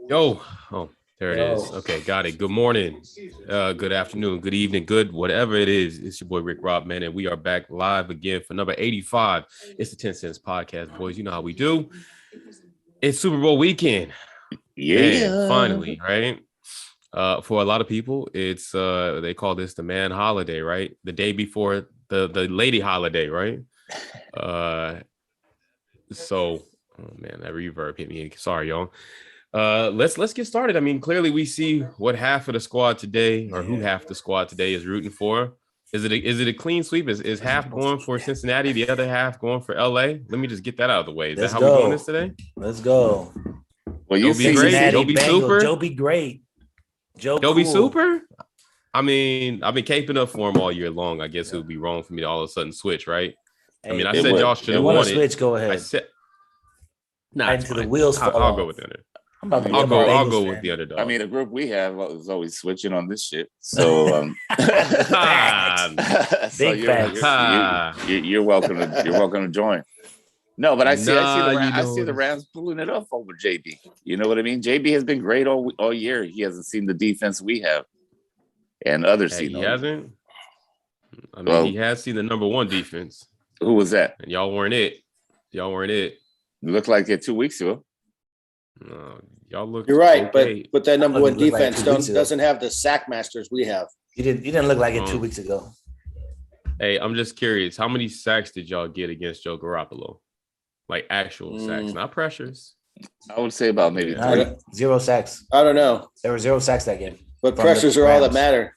Yo, oh, there it is. Yo. Okay, got it. Good morning, good afternoon, good evening, good whatever it is. It's your boy Rick Rob, man, and we are back live again for number 85. It's the 10 Cents Podcast, boys. You know how we do. It's Super Bowl weekend, man. Yeah. Finally, right? For a lot of people, it's they call this the man holiday, right? The day before the lady holiday, right? Uh, so, oh man, that reverb hit me. Sorry, y'all. Let's get started. I mean, clearly we see what half of the squad today, or who half the squad today is rooting for. Is it a clean sweep? Is half going for Cincinnati, the other half going for LA? Let me just get that out of the way. Is Let's that how we're doing go. this today? Let's go. Well, you Joe be see, great. Cincinnati Joe be Bengals. super. Joe be great. Joe Joe be cool. super. I mean, I've been caping up for him all year long. I guess it would be wrong for me to all of a sudden switch, right? Hey, I mean, I it said would. y'all should It have would. won to it. switch, go ahead. I said, nah, Right it's until the fine. wheels fall I'll off. go with the underdog. I'm about to I'll become a I'll Bengals go fan. with the underdog. I mean, the group we have is always switching on this shit. So, Facts. so Big facts. you're welcome to join. No, but I see Nah, you I see the know. Rams pulling it off over JB. You know what I mean? JB has been great all year. He hasn't seen the defense we have, and others Hey, see. he hasn't. I mean, Well, he has seen the number one defense, who was that? and y'all weren't it. Y'all weren't it. It looked like it 2 weeks ago. Y'all look. You're right, okay. but that number Look, one it looked like defense 2 weeks ago. doesn't have the sack masters we have. You didn't look like it 2 weeks ago. Hey, I'm just curious. How many sacks did y'all get against Joe Garoppolo? Like actual sacks, not pressures. I would say about maybe Nah, 3. 0 sacks. I don't know, There were 0 sacks that game. but From pressures the are all that Rams. matter.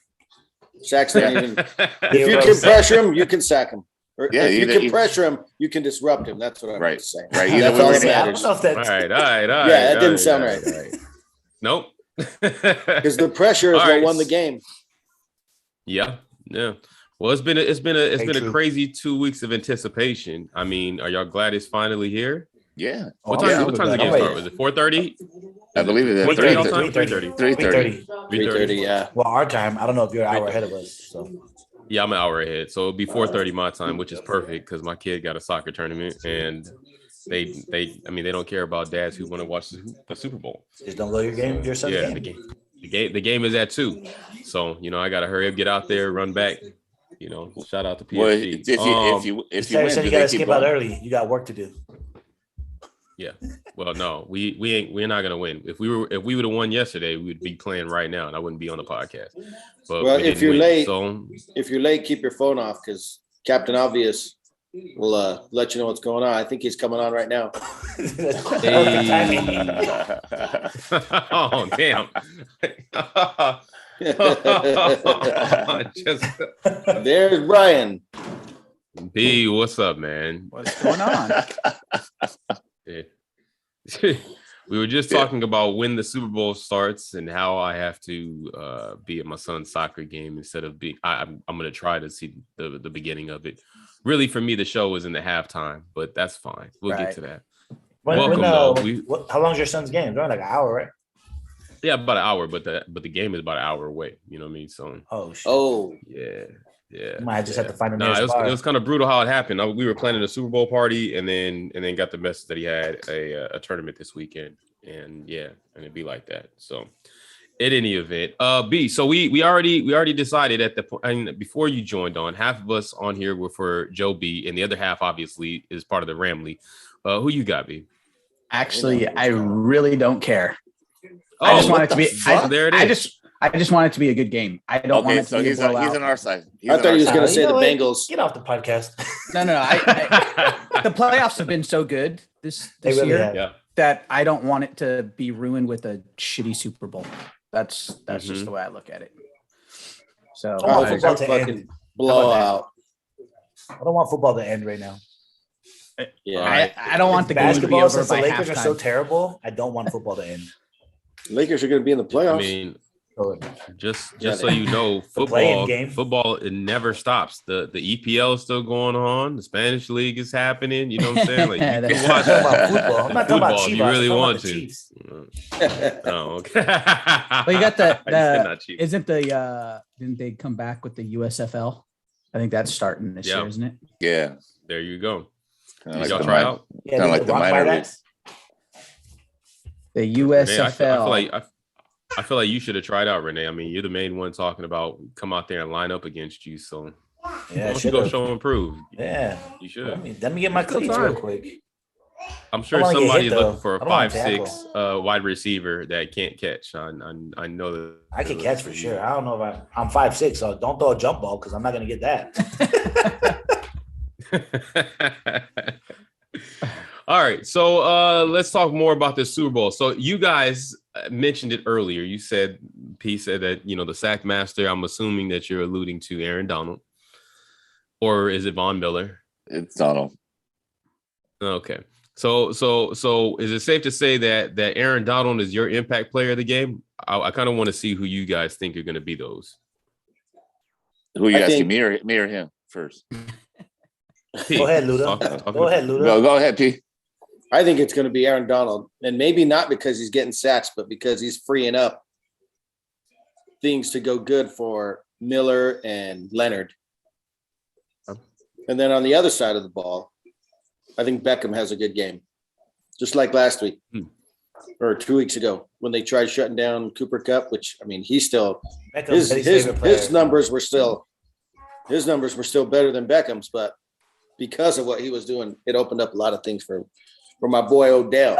Sacks don't even. If you Zero can sacks. pressure him, you can sack him. Or Yeah, if you either- can pressure him, you can disrupt him. That's what I'm Right. saying. Right. Either That's way, all we're that I gonna- don't matters. know if that. all right. Yeah, that didn't sound right. Nope. Because the pressure is All what right. won the game. Yeah. Well, it's been a true. crazy 2 weeks of anticipation. I mean, are y'all glad it's finally here? Yeah. What Oh, time? yeah, What time's the I'm game ready. start? Was it 4:30? I believe it is 3:30. 3:30. 3:30. 3:30. Yeah. Well, our time. I don't know if you're an hour ahead of us. So Yeah, I'm an hour ahead, so it'll be 4:30 my time, which is perfect because my kid got a soccer tournament, and they don't care about dads who want to watch the Super Bowl. just don't go to your son's Yeah, game. the game is at 2, so I got to hurry up, get out there, run back. Shout out to PSG. Well, if you You win, said do you they gotta keep skip out going? early. You got work to do. Yeah. Well, no, we're not gonna win. If we would have won yesterday, we'd be playing right now, and I wouldn't be on the podcast. But Well, we if didn't you're win, late- so If you're late, keep your phone off because Captain Obvious will let you know what's going on. I think he's coming on right now. Perfect timing. oh damn. Just There's Brian. B, what's up, man? What's going on? Yeah. We were just talking about when the Super Bowl starts and how I have to be at my son's soccer game instead of being. I'm going to try to see the beginning of it. Really, for me, the show is in the halftime, but that's fine. We'll get Right. to that. Welcome, Welcome, though. how long's your son's game? They're like an hour, right? Yeah, about an hour, but the game is about an hour away. You know what I mean? So Oh shit. Oh, yeah. You might just have to find a Nah, nearest it was, bar. it was kind of brutal how it happened. We were planning a Super Bowl party, and then got the message that he had a tournament this weekend, and it'd be like that. So, in any event, B. So we already decided at the point. I mean, before you joined on, half of us on here were for Joe B, and the other half obviously is part of the Ramley. Who you got, B? Actually, I really don't care. Oh, I just want what it to the be. fuck? There it is. I just want it to be a good game. I don't want Okay, it to so be he's a blowout. on our side. I thought he was going to You say know the what? Bengals. Get off the podcast. No. The playoffs have been so good this They really year have. Yeah. that I don't want it to be ruined with a shitty Super Bowl. That's Mhm. just the way I look at it. So I want I football agree. to Fucking end. blowout. I don't want football to end right now. Yeah. I don't want the game to be Basketball, over since the by Lakers are so halftime. terrible, I don't want football to end. Lakers are going to be in the playoffs. I mean, So, just Yeah, so you know, play-in game. football it never stops. The EPL is still going on. The Spanish league is happening. You know what I'm saying? Like you That's can I'm watch talking about football. I'm not talking about football if Chivas. you really I'm talking want about the to. Chiefs. Oh, okay. Well, you got the, I said not cheap. isn't the didn't they come back with the USFL? I think that's starting this Yeah. year, isn't it? Yeah. There you go. Kinda Did like y'all the try mi- out? Yeah, Kinda they like did the rock minor bite leagues. acts. The Renee, USFL. I feel like you should have tried out, Renee. I mean, you're the main one talking about come out there and line up against you. So Yeah, why don't you go should've. show and prove? Yeah. You should. Let me get my Still cleats time. real quick. I'm sure I wanna get somebody hit, is looking though. for a I don't wanna 5'6" wide receiver that can't catch. I know that. I can catch for sure. I don't know if I'm 5'6", so don't throw a jump ball because I'm not gonna get that. All right, so let's talk more about the Super Bowl. So you guys mentioned it earlier. You said P said that the sack master. I'm assuming that you're alluding to Aaron Donald, or is it Von Miller? It's Donald. Okay, so is it safe to say that Aaron Donald is your impact player of the game? I kind of want to see who you guys think are going to be those. Who you I asking, think- me or him first? P, Go ahead, Luda. talk Go ahead, Luda. Go ahead, P. I think it's going to be Aaron Donald, and maybe not because he's getting sacks, but because he's freeing up things to go good for Miller and Leonard. And then on the other side of the ball, I think Beckham has a good game, just like last week or 2 weeks ago when they tried shutting down Cooper Kupp, which I mean, he's still Beckham's favorite player. his numbers were still better than Beckham's, but because of what he was doing, it opened up a lot of things for my boy Odell,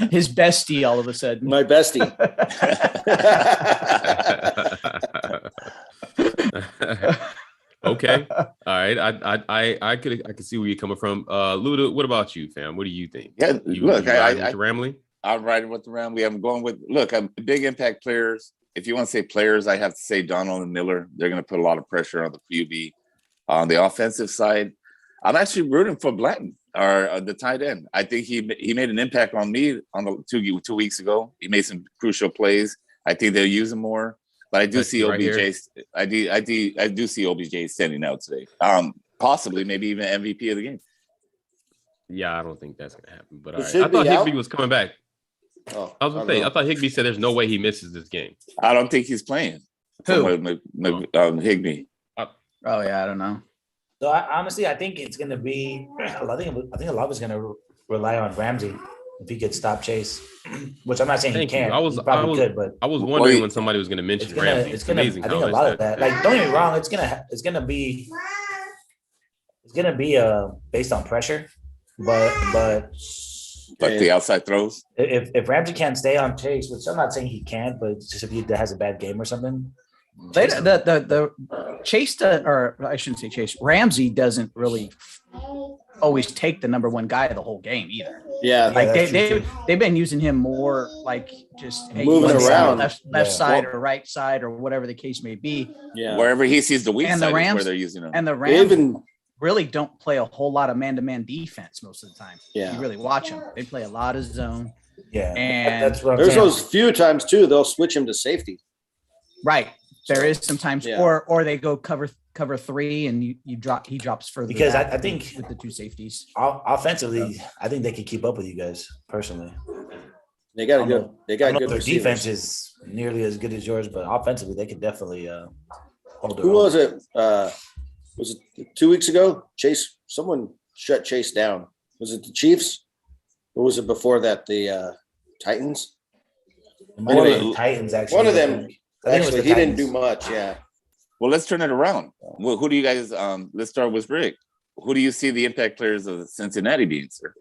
His bestie all of a sudden. my bestie. Okay, all right. I could see where you're coming from. Luda, what about you, fam? What do you think? Yeah, You look, riding with the Ramley? I'm riding with the Ram. I'm going with. Look, I'm big impact players. If you want to say players, I have to say Donald and Miller. They're going to put a lot of pressure on the QB. On the offensive side, I'm actually rooting for Blanton or the tight end. I think he made an impact on me on the 2 weeks ago. He made some crucial plays. I think they'll use him more. But I do see right OBJ. I do see OBJ standing out today. Possibly, maybe even MVP of the game. Yeah, I don't think that's gonna happen. But all Is right. I thought Higbee Higbee out? was coming back. Oh, I was gonna say, I thought Higbee said there's no way he misses this game. I don't think he's playing. Who? Higbee. Oh yeah, I don't know. So honestly, I think it's gonna be. I think a lot of it's gonna rely on Ramsey if he could stop Chase, which I'm not saying Thank he you. can't. I was- He probably I was- could, but I was wondering Wait. when somebody was gonna mention it's gonna. Ramsey. It's gonna. I amazing think how a lot much of that. Like, don't get me wrong. It's gonna be. It's gonna be based on pressure, but Like the outside throws. if Ramsey can't stay on Chase, which I'm not saying he can't, but it's just if he has a bad game or something. They, the Chase, or I shouldn't say Chase. Ramsey doesn't really always take the number one guy the whole game either. yeah, Like that's true, they've been using him more like just hey, Moving one side, around. left Yeah. side or right side or whatever the case may be. yeah. Wherever he sees the weak And the side is where Rams- they're using him. And the They Rams even really don't play a whole lot of man-to-man defense most of the time. Yeah. You really watch them. They play a lot of zone. Yeah, And that's what I'm there's saying. those few times too they'll switch him to safety. Right. There is sometimes, Yeah. or they go cover three and he drops further Because back I think- with the two safeties. Offensively, I think they could keep up with you guys personally. They got I a don't good. know- They I got don't know good if their receivers. defense is nearly as good as yours, but offensively, they could definitely hold their Who own. was it? Was it 2 weeks ago? Chase. Someone shut Chase down. Was it the Chiefs? Or was it before that the Titans? It might have been One of the Titans, actually. one of I them- think. I think it was Actually, the he didn't Titans. do much. Yeah. Well, let's turn it around. Well, who do you guys? Let's start with Rick. Who do you see the impact players of Cincinnati being, sir?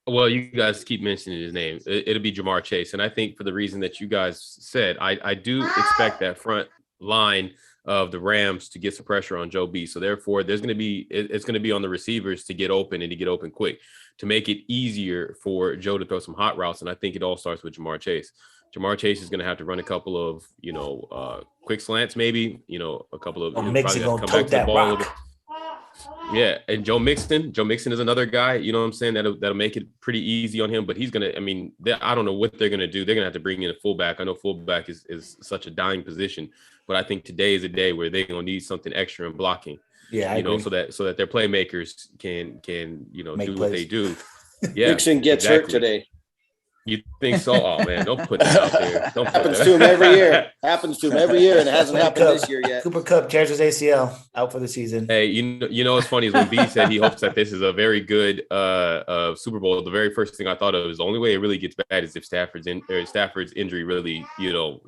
Well, you guys keep mentioning his name. It'll be Jamar Chase. And I think for the reason that you guys said, I do expect that front line of the Rams to get some pressure on Joe B. So therefore, it's going to be on the receivers to get open and to get open quick to make it easier for Joe to throw some hot routes. And I think it all starts with Jamar Chase. Jamar Chase is going to have to run a couple of, quick slants, maybe, a couple of. Oh, he'll Mixon probably have gonna to come back tote to the that ball a little rock. bit. Yeah, and Joe Mixon is another guy, you know what I'm saying, that'll make it pretty easy on him, but he's gonna, I don't know what they're gonna do. They're gonna have to bring in a fullback. I know fullback is such a dying position, but I think today is a day where they're gonna need something extra in blocking, Yeah, I agree. so that their playmakers can Make do what plays. they do. Yeah, Mixon gets hurt exactly. today. You think so? Oh man, don't put that out there. Don't put Happens that. to him every year. Happens to him every year, and it hasn't happened this year yet. Cooper Cup tears his ACL out for the season. Hey, you know what's funny is when B said he hopes that this is a very good Super Bowl. The very first thing I thought of is the only way it really gets bad is if Stafford's injury really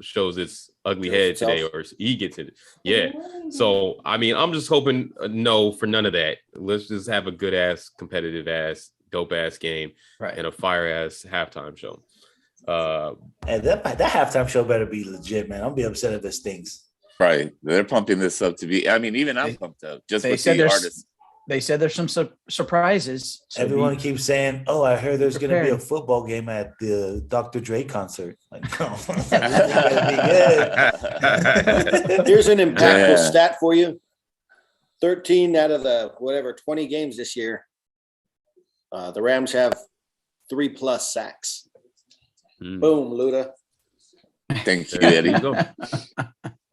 shows its ugly head today, or he gets it. Yeah. So I mean, I'm just hoping no for none of that. Let's just have a good ass, competitive ass, dope ass game, Right. and a fire ass halftime show. And that halftime show better be legit, man. I'll be upset if this stinks. Right. They're pumping this up to be. I mean, even I'm pumped up just They with said the there's artists. they said there's some surprises. So Everyone be- keeps saying, "Oh, I heard there's going to be a prepared. football game at the Dr. Dre concert." Like, no, this is gonna be good. Here's an impactful Yeah. stat for you. 13 out of the 20 games this year, the Rams have 3+ sacks. Hmm. Boom, Luda. Thank you, There Eddie. you go.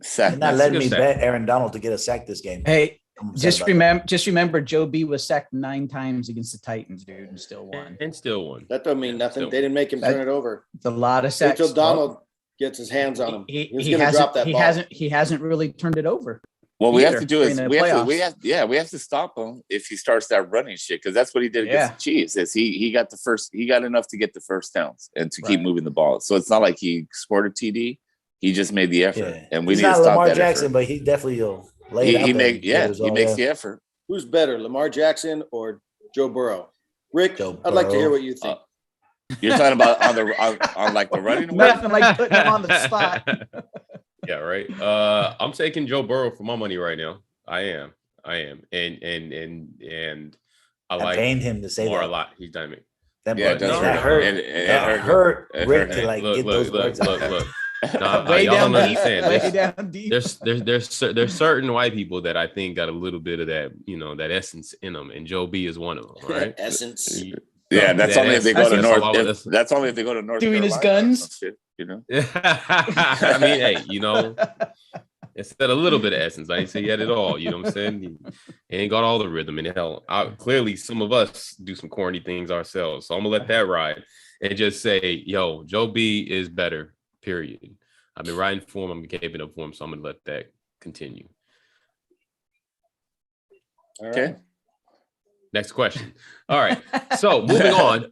Sack. They're not letting good me sack. bet Aaron Donald to get a sack this game. Hey, I'm upset just about that. remember, Joe B was sacked 9 times against the Titans, dude, and still won. And still won. That don't mean nothing. Still. They didn't make him turn it over. It's a lot of Wait sacks. till Donald gets his hands on him. He, He's he going to hasn't. drop that He ball. hasn't really turned it over. What we have either to do is in the we playoffs. have to stop him if he starts that running shit, because that's what he did against the Chiefs. Is he got enough to get the first downs and to keep Right. moving the ball. So it's not like he scored a TD. He just made the effort, Yeah. and we He's need to not stop Lamar that Jackson, effort. but he definitely will lay it out He there. makes the effort. Who's better, Lamar Jackson or Joe Burrow? Rick, Joe I'd like to hear Burrow. what you think. You're talking about on like the running away? Nothing like putting him on the spot. Yeah, right. I'm taking Joe Burrow for my money right now. I am, and I I like pained him to say Lamar a that. lot. He's dynamic. That, Yeah, that, it does hurt. hurt. It That hurt. hurt It Rick hurt. to like Look, get look, those look, words out. look. Nah, Way y'all down don't deep. understand. Way down deep. There's certain white people that I think got a little bit of that, that essence in them, and Joe B is one of them. Right? Essence. Yeah, that's Yeah, only if they go that's to all I North. would- If, that's only if they go to North Doing his Carolina or guns? some shit, I mean, hey, instead of a little bit of essence, I ain't say he had it all. You know what I'm saying? He ain't got all the rhythm in hell. Clearly, some of us do some corny things ourselves, so I'm gonna let that ride and just say, yo, Joe B is better. Period. I've been riding for him. I'm caping up for him, so I'm gonna let that continue. All Okay. right. Next question. All right. So moving on.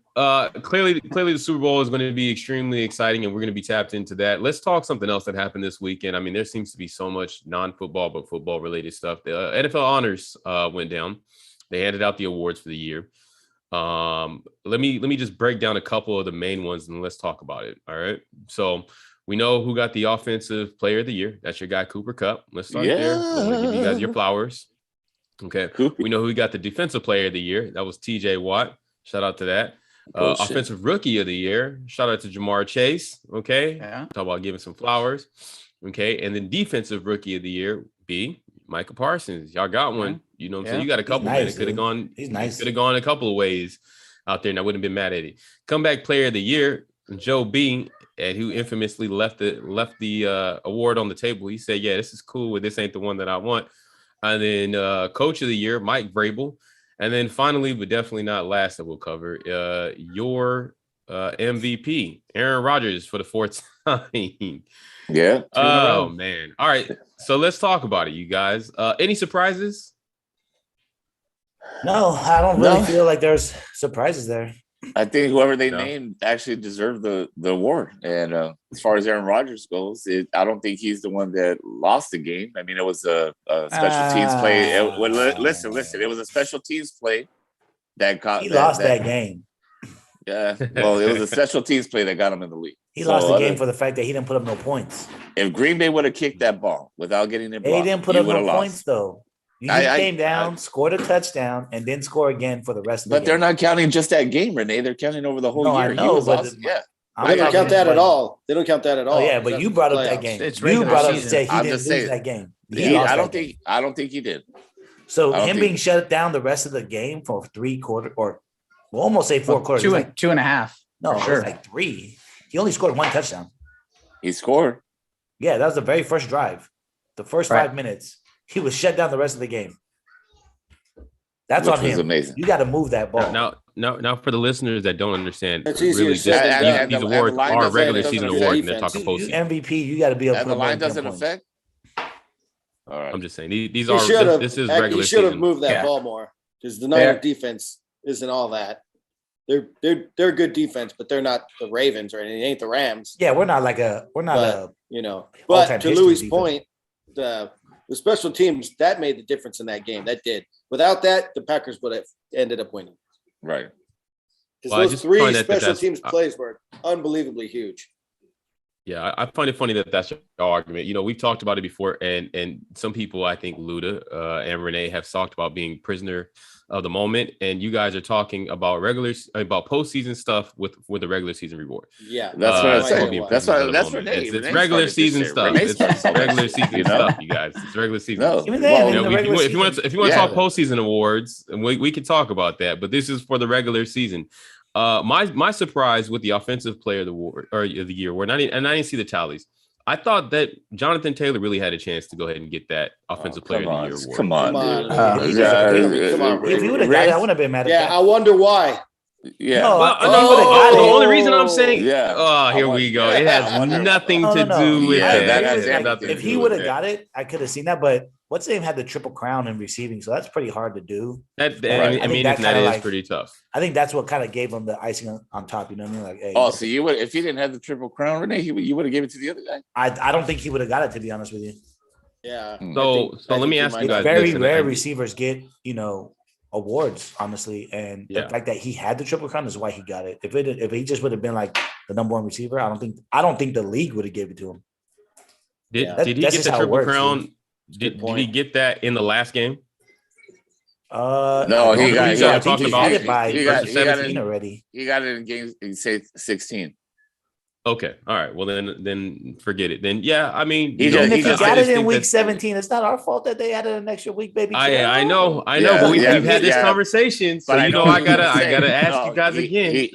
Clearly the Super Bowl is going to be extremely exciting, and we're going to be tapped into that. Let's talk something else that happened this weekend. I mean, there seems to be so much non-football but football related stuff. The NFL honors went down. They handed out the awards for the year. Let me just break down a couple of the main ones and let's talk about it. All right. So we know who got the offensive player of the year. That's your guy, Cooper Kupp. Let's start there. I'm going to give you guys your flowers. Okay. We know who got the defensive player of the year. That was TJ Watt. Shout out to that. Bullshit. Offensive rookie of the year. Shout out to Jamar Chase. Okay. Yeah. Talk about giving some flowers. Okay. And then defensive rookie of the year, B, Micah Parsons. Y'all got one. You know what I'm saying? Yeah. You got a couple, nice, man. It could have dude. gone. He's nice. Could have gone a couple of ways out there, and I wouldn't have been mad at it. Comeback player of the year, Joe B, and who infamously left the award on the table. He said, yeah, this is cool, but this ain't the one that I want. And then coach of the year, Mike Vrabel. And then finally, but definitely not last that we'll cover, your MVP, Aaron Rodgers, for the fourth time. Yeah. Oh, man. All right. So let's talk about it, you guys. Any surprises? No, I don't really No. feel like there's surprises there. I think whoever they No. named actually deserved the award. And as far as Aaron Rodgers goes, I don't think he's the one that lost the game. I mean, it was a special teams play. Listen, it was a special teams play that got He lost that game. Yeah, well, it was a special teams play that got him in the league. He So lost the other- game for the fact that he didn't put up no points. If Green Bay would have kicked that ball without getting it He blocked, didn't put you up would no have lost. points though. He I- came down, scored a touchdown, and didn't score again for the rest of the But game. they're not counting just that game, Renee. They're counting over the whole No, I year. He know, was but awesome. Yeah, I'm They don't talking count that at about- all. They don't count that at all. Oh yeah, but you brought up that Playoffs. game. It's You regular brought up season. to say he I'm didn't just lose saying. that game. He I lost don't that game. think he did. So I don't him think- being shut down the rest of the game for 3 quarters, or we'll almost say 4 quarters. Two It's and two and a half. no, for it's sure. like 3. He only scored 1 touchdown. He scored. Yeah, that was the very first drive. The first Right. 5 minutes, he was shut down the rest of the game. That's Which on was him. amazing. You got to move that ball. Now, now for the listeners that don't understand, It's easier really, said than done. these And the awards line are doesn't- regular doesn't season affect awards, and they're defense. talking You postseason. MVP, you got to be able to And put the more line than 10 doesn't points. affect. All right. I'm just saying these He are should have. this is He regular should have season. moved that Yeah. ball more because the Fair. Niner defense isn't all that. They're good defense, but they're not the Ravens or anything. It ain't the Rams. Yeah, we're not But- a You know, All-time but to history Louis' defense. point, the special teams that made the difference in that game. That did. Without that, the Packers would have ended up winning Right. because Well, I those just three find that special that's- teams plays were unbelievably huge. Yeah, I find it funny that that's your argument. You know, we've talked about it before, and some people, I think Luda and Renee have talked about being prisoner of the moment, and you guys are talking about about postseason stuff with the regular season reward. Yeah, That's what I no said. idea why. That's prisoner why. of the That's moment. Renee. It's Renee regular started this season shit. stuff. Renee It's started some of regular this shit, season you know? stuff, you guys. It's regular season. No. Even then, Well, in You the know, regular if you want season- to Yeah. talk postseason awards, and we can talk about that, but this is for the regular season. My surprise with the offensive player of the award or of the year, I didn't see the tallies. I thought that Jonathan Taylor really had a chance to go ahead and get that offensive player of the year award. Come on. Come on. dude. Come on, If he would have got it, I wouldn't have been mad at Yeah, that. I wonder why. Yeah. No, Well, if no, he would've got the it- only reason I'm saying, Yeah. oh, here we go. It I has wonder- nothing No, to no, do no. with Yeah, that. that I has agree with, everything like, to if do he with would have that. got it, I could have seen that. But what's name had the Triple Crown in receiving, so that's pretty hard to do. That, Right. I I think mean, that that kinda is like- pretty tough. I think that's what kind of gave him the icing on top. You know what I mean? Like, hey, Oh, so you would if you didn't have the triple crown, Renee, you would have given it to the other guy. I don't think he would have got it, to be honest with you. Yeah. Hmm. So I let me think ask he you might- guys. It's very this, and rare I- receivers get, awards, honestly. And Yeah. the fact that he had the Triple Crown is why he got it. If he just would have been like the number one receiver, I don't think the league would have gave it to him. Did, Yeah. did he That's get just the how it triple works, crown? dude. Did point. he get that in the last game? No, I he don't got- think he so. got- I think talking he about- had it by he got- versus he got it 17 in- already. He got it in games. He said 16. Okay, all right. Well, then forget it. Then yeah, I mean, He you know, just- Even if he just- got I it just in think week that- 17, it's not our fault that they added an extra week, baby. I Yeah, know, but we've yeah, had this yeah. conversation, so But I you know, know I what gotta you're saying. ask No, you guys he-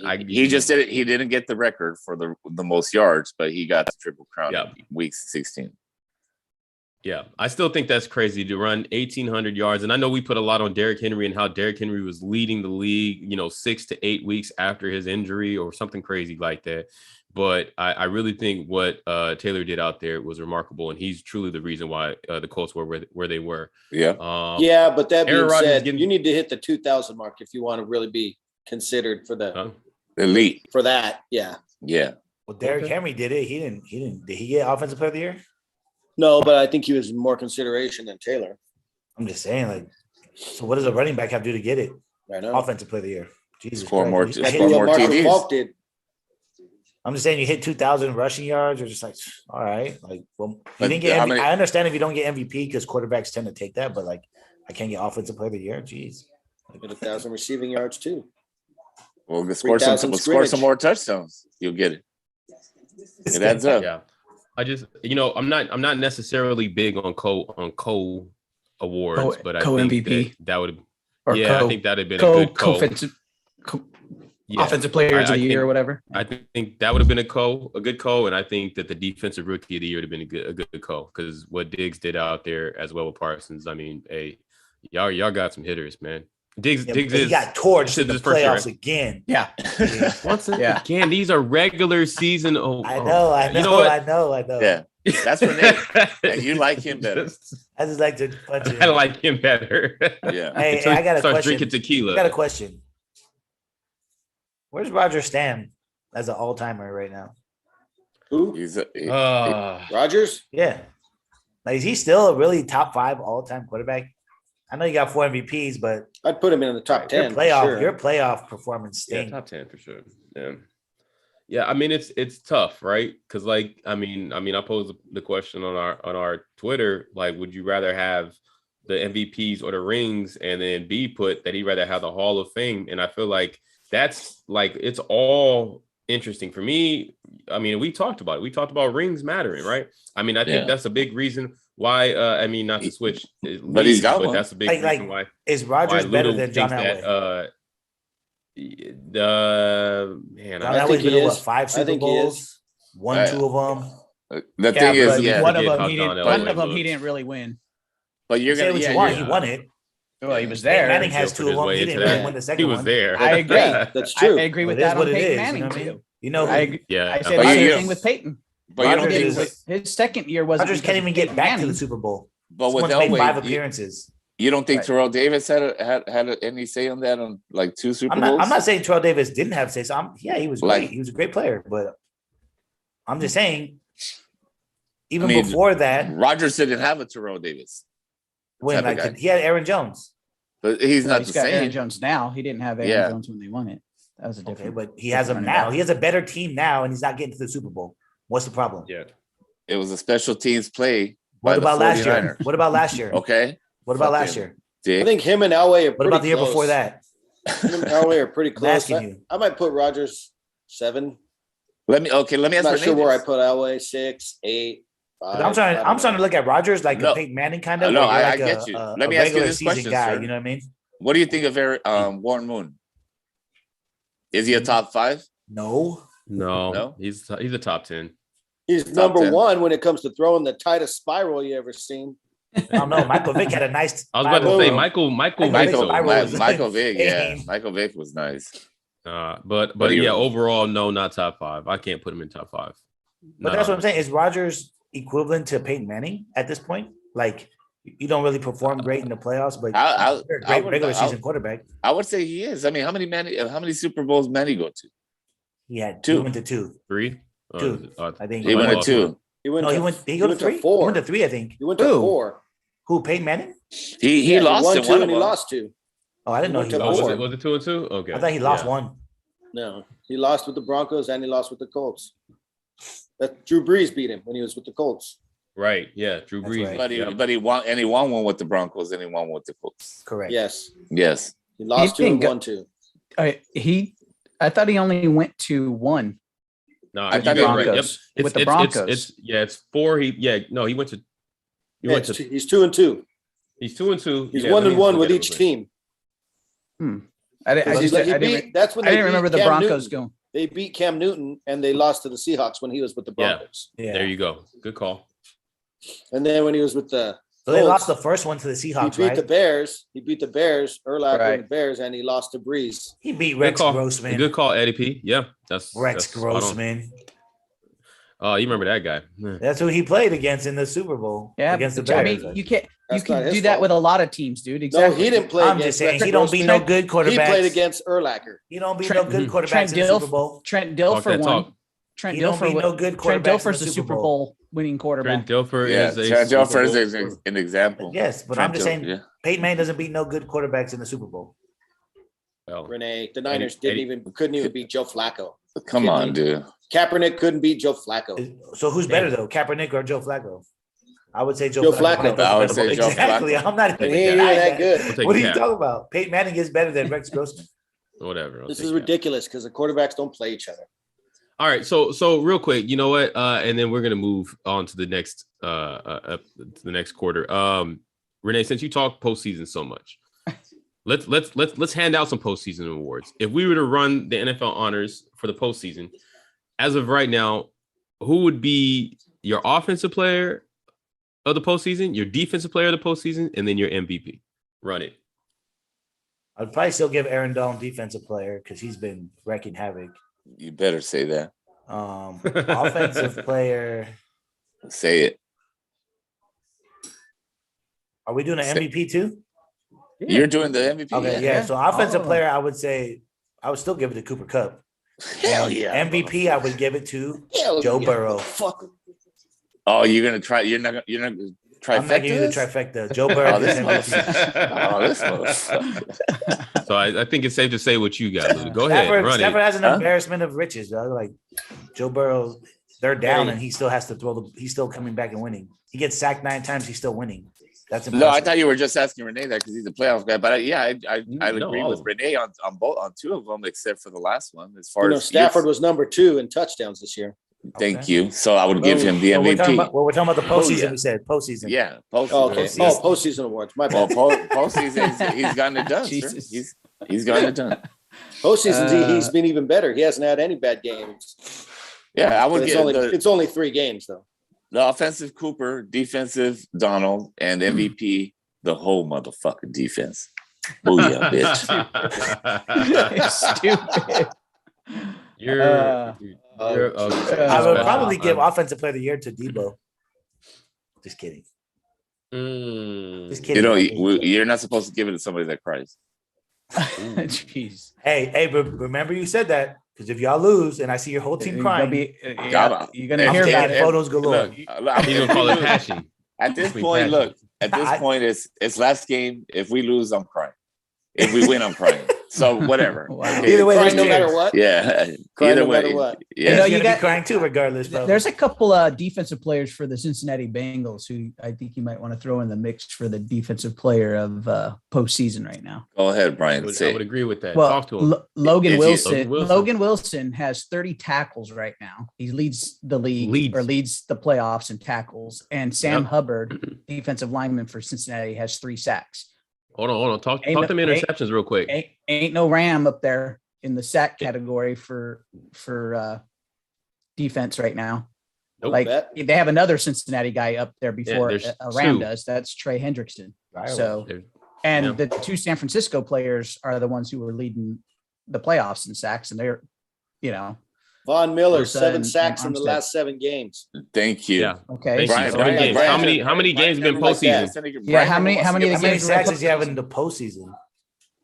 again. He just did it. He didn't get the record for the most yards, but he got the triple crown Yeah. in week 16. Yeah, I still think that's crazy to run 1,800 yards. And I know we put a lot on Derrick Henry and how Derrick Henry was leading the league, 6 to 8 weeks after his injury or something crazy like that. But I really think what Taylor did out there was remarkable, and he's truly the reason why the Colts were where they were. Yeah. Yeah, but that being Aaron Rodgers said, getting- you need to hit the 2,000 mark if you want to really be considered for Elite. for that. Yeah. Yeah. Well, Derrick Okay. Henry did it. He didn't. Did he get offensive player of the year? No, but I think he was more consideration than Taylor. I'm just saying, like, so what does a running back have to do to get it? I know. Offensive player of the year. Jesus Score Christ. more- You score hit- Do more what Marshall TDs. Faulk did. I'm just saying, you hit 2,000 rushing yards. You're just like, all right, like, well, you But didn't get. how MVP. many- I understand if you don't get MVP because quarterbacks tend to take that, but like, I can't get offensive player of the year. Jeez. Hit 1,000 receiving yards too. Well, score 3,000 some scrimmage. more touchdowns. You'll get it. It adds up. Yeah, I just I'm not necessarily big on co awards, but I think MVP. that would Or I think that'd have been a good offensive players I of the year think- or whatever. I think that would have been a good co, and I think that the defensive rookie of the year would have been a good co because what Diggs did out there as well with Parsons. I mean, hey, y'all got some hitters, man. Diggs Yeah, Diggs but he is got torched this in is the his first year, playoffs right? again. Yeah. Once Yeah. again, these are regular season. I know. You know what? I know. Yeah. That's Renee. And you like him better. I just like to punch I him. like him better. Yeah. Hey, I got a Start question. drinking tequila. I got a question. Where's Roger stand as an all timer right now? Who? Rogers? Yeah. Like, is he still a really top 5 all time quarterback? I know you got 4 MVPs, but I'd put him in the top 10. your playoff performance Yeah, stinks. top 10 for sure. Yeah. I mean, it's tough, right? Because I posed the question on our Twitter, like, would you rather have the MVPs or the rings? And then B put that he'd rather have the Hall of Fame. And I feel like that's like, it's all interesting for me. I mean, we talked about it. We talked about rings mattering, right? I mean, I think that's a big reason why. Not to switch, But he's got one. That's a big Like- reason why. Is Rogers why better Ludo than John thinks Elway? Man, John I Elway's think been he in, what, is. 5 I Super think he Bowls? is. 1, 2 of them. The Yeah, thing is, but yeah. one of forget them how he John didn't. Elway One of them he looks. didn't really win. but you're Say gonna what you yeah, want. you're- He won it. Well, he was Peyton there. Manning has Joker two of his them. way He into didn't really that. win the He second was one. there. I agree. That's I true. agree But with it is that on what it Peyton is. Manning You know what I too. mean? You know, I agree. Yeah, I said But the you same don't- thing with Peyton. But you don't Rodgers think, is- His second year wasn't Rodgers because can't of even get Peyton back to Manning. the Super Bowl. but with Someone's made 5 Elway, appearances. you don't think Right. Terrell Davis had any say on that on like 2 Super I'm Bowls? not saying Terrell Davis didn't have say so. Yeah, he was Like- great. He was a great player, but I'm just saying, even mean, before that, Rodgers didn't have a Terrell Davis, when type of like guy. he had Aaron Jones. but he's Well, not he's the got Aaron same. Jones now. He didn't have Aaron Yeah. Jones when they won it. That was a Okay, different. but he has him different now. running He has a better team now, and he's not getting to the Super Bowl. What's the problem? Yeah. It was a special teams play. What by the about last year? 49ers. What about last year? Okay, What about last Fucking- year? I Dick. think him and Elway are What pretty about the year close. before that? Him and Elway are pretty I'm close. asking you. I might put Rogers 7. Let me ask I'm not Renee sure where I this. put Elway 6, 8, 5. I'm trying. I don't I'm starting to know. look at Rodgers like No. a Peyton Manning kind of. No, where you're I like get you. A Let me ask you regular this season question, guy. sir. You know what I mean? What do you think of Warren Moon? Is he a top 5? No. No, No? he's a top 10. He's Top number 10. 1 when it comes to throwing the tightest spiral you ever seen. I don't know. Michael Vick had a nice. I was about to spiral. say Michael Michael Vick Michael, spiral was Michael Vick, yeah, insane. Michael Vick was nice. But But he- yeah, overall, no, not top 5. I can't put him in top 5. But that's what I'm saying. Is Rodgers equivalent to Peyton Manning at this point? Like, you don't really perform great in the playoffs, but I you're a great would- regular I- season quarterback. I would say he is. I mean, how many Super Bowls Manny go to? He had 2. He went to 2. 3. Two. I think He went to lost 2. He went No, to, he went. Did he go to went to 3? He 4. went to 3, I think. He went to Who? 4. Who? Peyton Manning? He Yeah, lost won in 2 one of and he them. lost 2. Oh, I didn't know Went he to Oh, lost. four. was it 2 and 2? Okay. I thought he lost Yeah. one. No, he lost with the Broncos and he lost with the Colts. That Drew Brees beat him when he was with the Colts. Right. Yeah. Drew That's Brees. right. But he won one with the Broncos and he won with the Colts. Correct. Yes, Yes. he lost He 2 and didn't go- won 2. I thought he only went to 1 No, I you thought got he- it right. Yep. Broncos. It's, With the it's- Broncos. It's 4. He went to. He Yeah, went to. he's 2 and 2. He's 2 and 2. He's Yeah, 1 let and me 1 look with at it each real quick. team. I didn't Beat- that's when I they didn't remember beat the Cam Broncos Newton. going. They beat Cam Newton and they lost to the Seahawks when he was with the Yeah. Broncos. Yeah. There you go. Good call. And then when he was with the So they Colts, lost the first one to the he Seahawks, beat right? the Bears. He beat the Bears, Urlacher Right. and the Bears, and he lost to Breeze. He beat Good Rex call. Grossman. Good call, Eddie P. Yeah, that's Rex that's spot on. Grossman. Oh, you remember that guy? Yeah. That's who he played against in the Super Bowl. Yeah, against the but, I Bears. mean, you can't. That's you not can his do that fault. with a lot of teams, dude. No, Exactly. he didn't play I'm against just saying Rex he don't beat Grossman. no good He quarterbacks. played against Urlacher. He don't beat Trent- no good quarterbacks Trent in the Dilfer- Super Bowl. Trent Talk Dilfer that won. talk. Trent He don't Dilfer. beat no good Trent quarterbacks in Dilfer's the the Super Super Bowl winning quarterback. Trent Dilfer Yeah, is a Trent Super Dilfer Bowl- is an example. Yes, but Trent I'm just Dilfer, saying yeah. Peyton Manning doesn't beat no good quarterbacks in the Super Bowl. Well, Renee, the Niners Eddie- couldn't even beat Joe Flacco. Come on, dude. Kaepernick couldn't beat Joe Flacco. So who's better though, Kaepernick or Joe Flacco? I would say Joe, Joe Flacco. Flacco. I would say Joe exactly. Flacco. I'm not And even he ain't even denying that that. good. We'll take What are the you cap. talking about? Peyton Manning is better than Rex Grossman. whatever. I'll This take is that. ridiculous because the quarterbacks don't play each other. All right, so real quick, you know what? And then we're gonna move on to the next quarter. Renee, since you talk postseason so much, let's hand out some postseason awards. If we were to run the NFL honors for the postseason, as of right now, who would be your offensive player of the postseason, your defensive player of the postseason, and then your MVP? Run it. I'd probably still give Aaron Donald defensive player because he's been wrecking havoc. You better say that. Offensive player. Say it. Are we doing an MVP too? You're doing the MVP. Okay, yeah. So offensive Oh. player, I would say I would still give it to Cooper Cup. Hell And yeah. MVP, I would give it to Hell Joe yeah. Burrow. Fuck. Oh, you're gonna try. You're not gonna try. I'm not giving you the trifecta. Joe Burrow Oh, gets this MVP. Oh, this motherfucker. So I think it's safe to say what you got, Lou. Go ahead, Stafford run has an Huh? embarrassment of riches, bro. Like Joe Burrow, they're down Hey. and he still has to throw the. He's still coming back and winning. He gets sacked 9 times. He's still winning. That's impressive. No, I thought you were just asking Renee that because he's a playoff guy. But I No, agree all with of them. Renee on two of them, except for the last one. As far You know, as Stafford was number 2 in touchdowns this year. thank Okay. you. So I would give him the Well, we're talking MVP. about, we're talking about the postseason. yeah. We said postseason. Yeah, post, Oh, okay. postseason. Oh, postseason awards. My Well, bad. postseason, he's gotten it done. Sir. Jesus. He's gotten it done. Postseason, he's been even better. He hasn't had any bad games. Yeah, I But would it's get only the it's only 3 games though. offensive Cooper, defensive Donald, and MVP the whole motherfucking defense. Oh yeah, bitch. Stupid. You're, Uh, you're oh, I would wow. probably give offensive player of the year to Debo. Just kidding. Just kidding. You're not supposed to give it to somebody that cries. Jeez. Hey, but remember you said that because if y'all lose and I see your whole team You're crying, you're gonna I'm hear about taking it. photos galore. Look, He's gonna call it passion. At this Sweet point, passion. look. At this point, it's last game. If we lose, I'm crying. If we win, I'm crying. So whatever. Wow. Either way, Crying no cheers. matter what. Yeah. Crying Either no way. matter what. Yeah. You know, know, you you got- be crying too, regardless. Bro. There's a couple defensive players for the Cincinnati Bengals who I think you might want to throw in the mix for the defensive player of postseason right now. Go ahead, I Brian. would, Say I would agree with that. Well, Talk to him. Logan If you- Wilson. Logan Wilson. Logan Wilson has 30 tackles right now. He leads the league or leads the playoffs in tackles. And Sam Yep. Hubbard, defensive lineman for Cincinnati, has 3 sacks. Hold on. Talk Ain't them no- interceptions real quick. Ain't no Ram up there in the sack category for defense right now. Nope. Like Bet. they have another Cincinnati guy up there before there's a Ram 2. does. That's Trey Hendrickson. Right. So, There- and yeah. the 2 San Francisco players are the ones who were leading the playoffs in sacks, and they're, Von Miller, Bosa 7 and sacks in the Armstead. last 7 games. thank you. Yeah. okay. Thank so- you. 7 games. Brian- How many games have been Like that. postseason? Yeah, how many of the How many games were sacks in does he have in the postseason?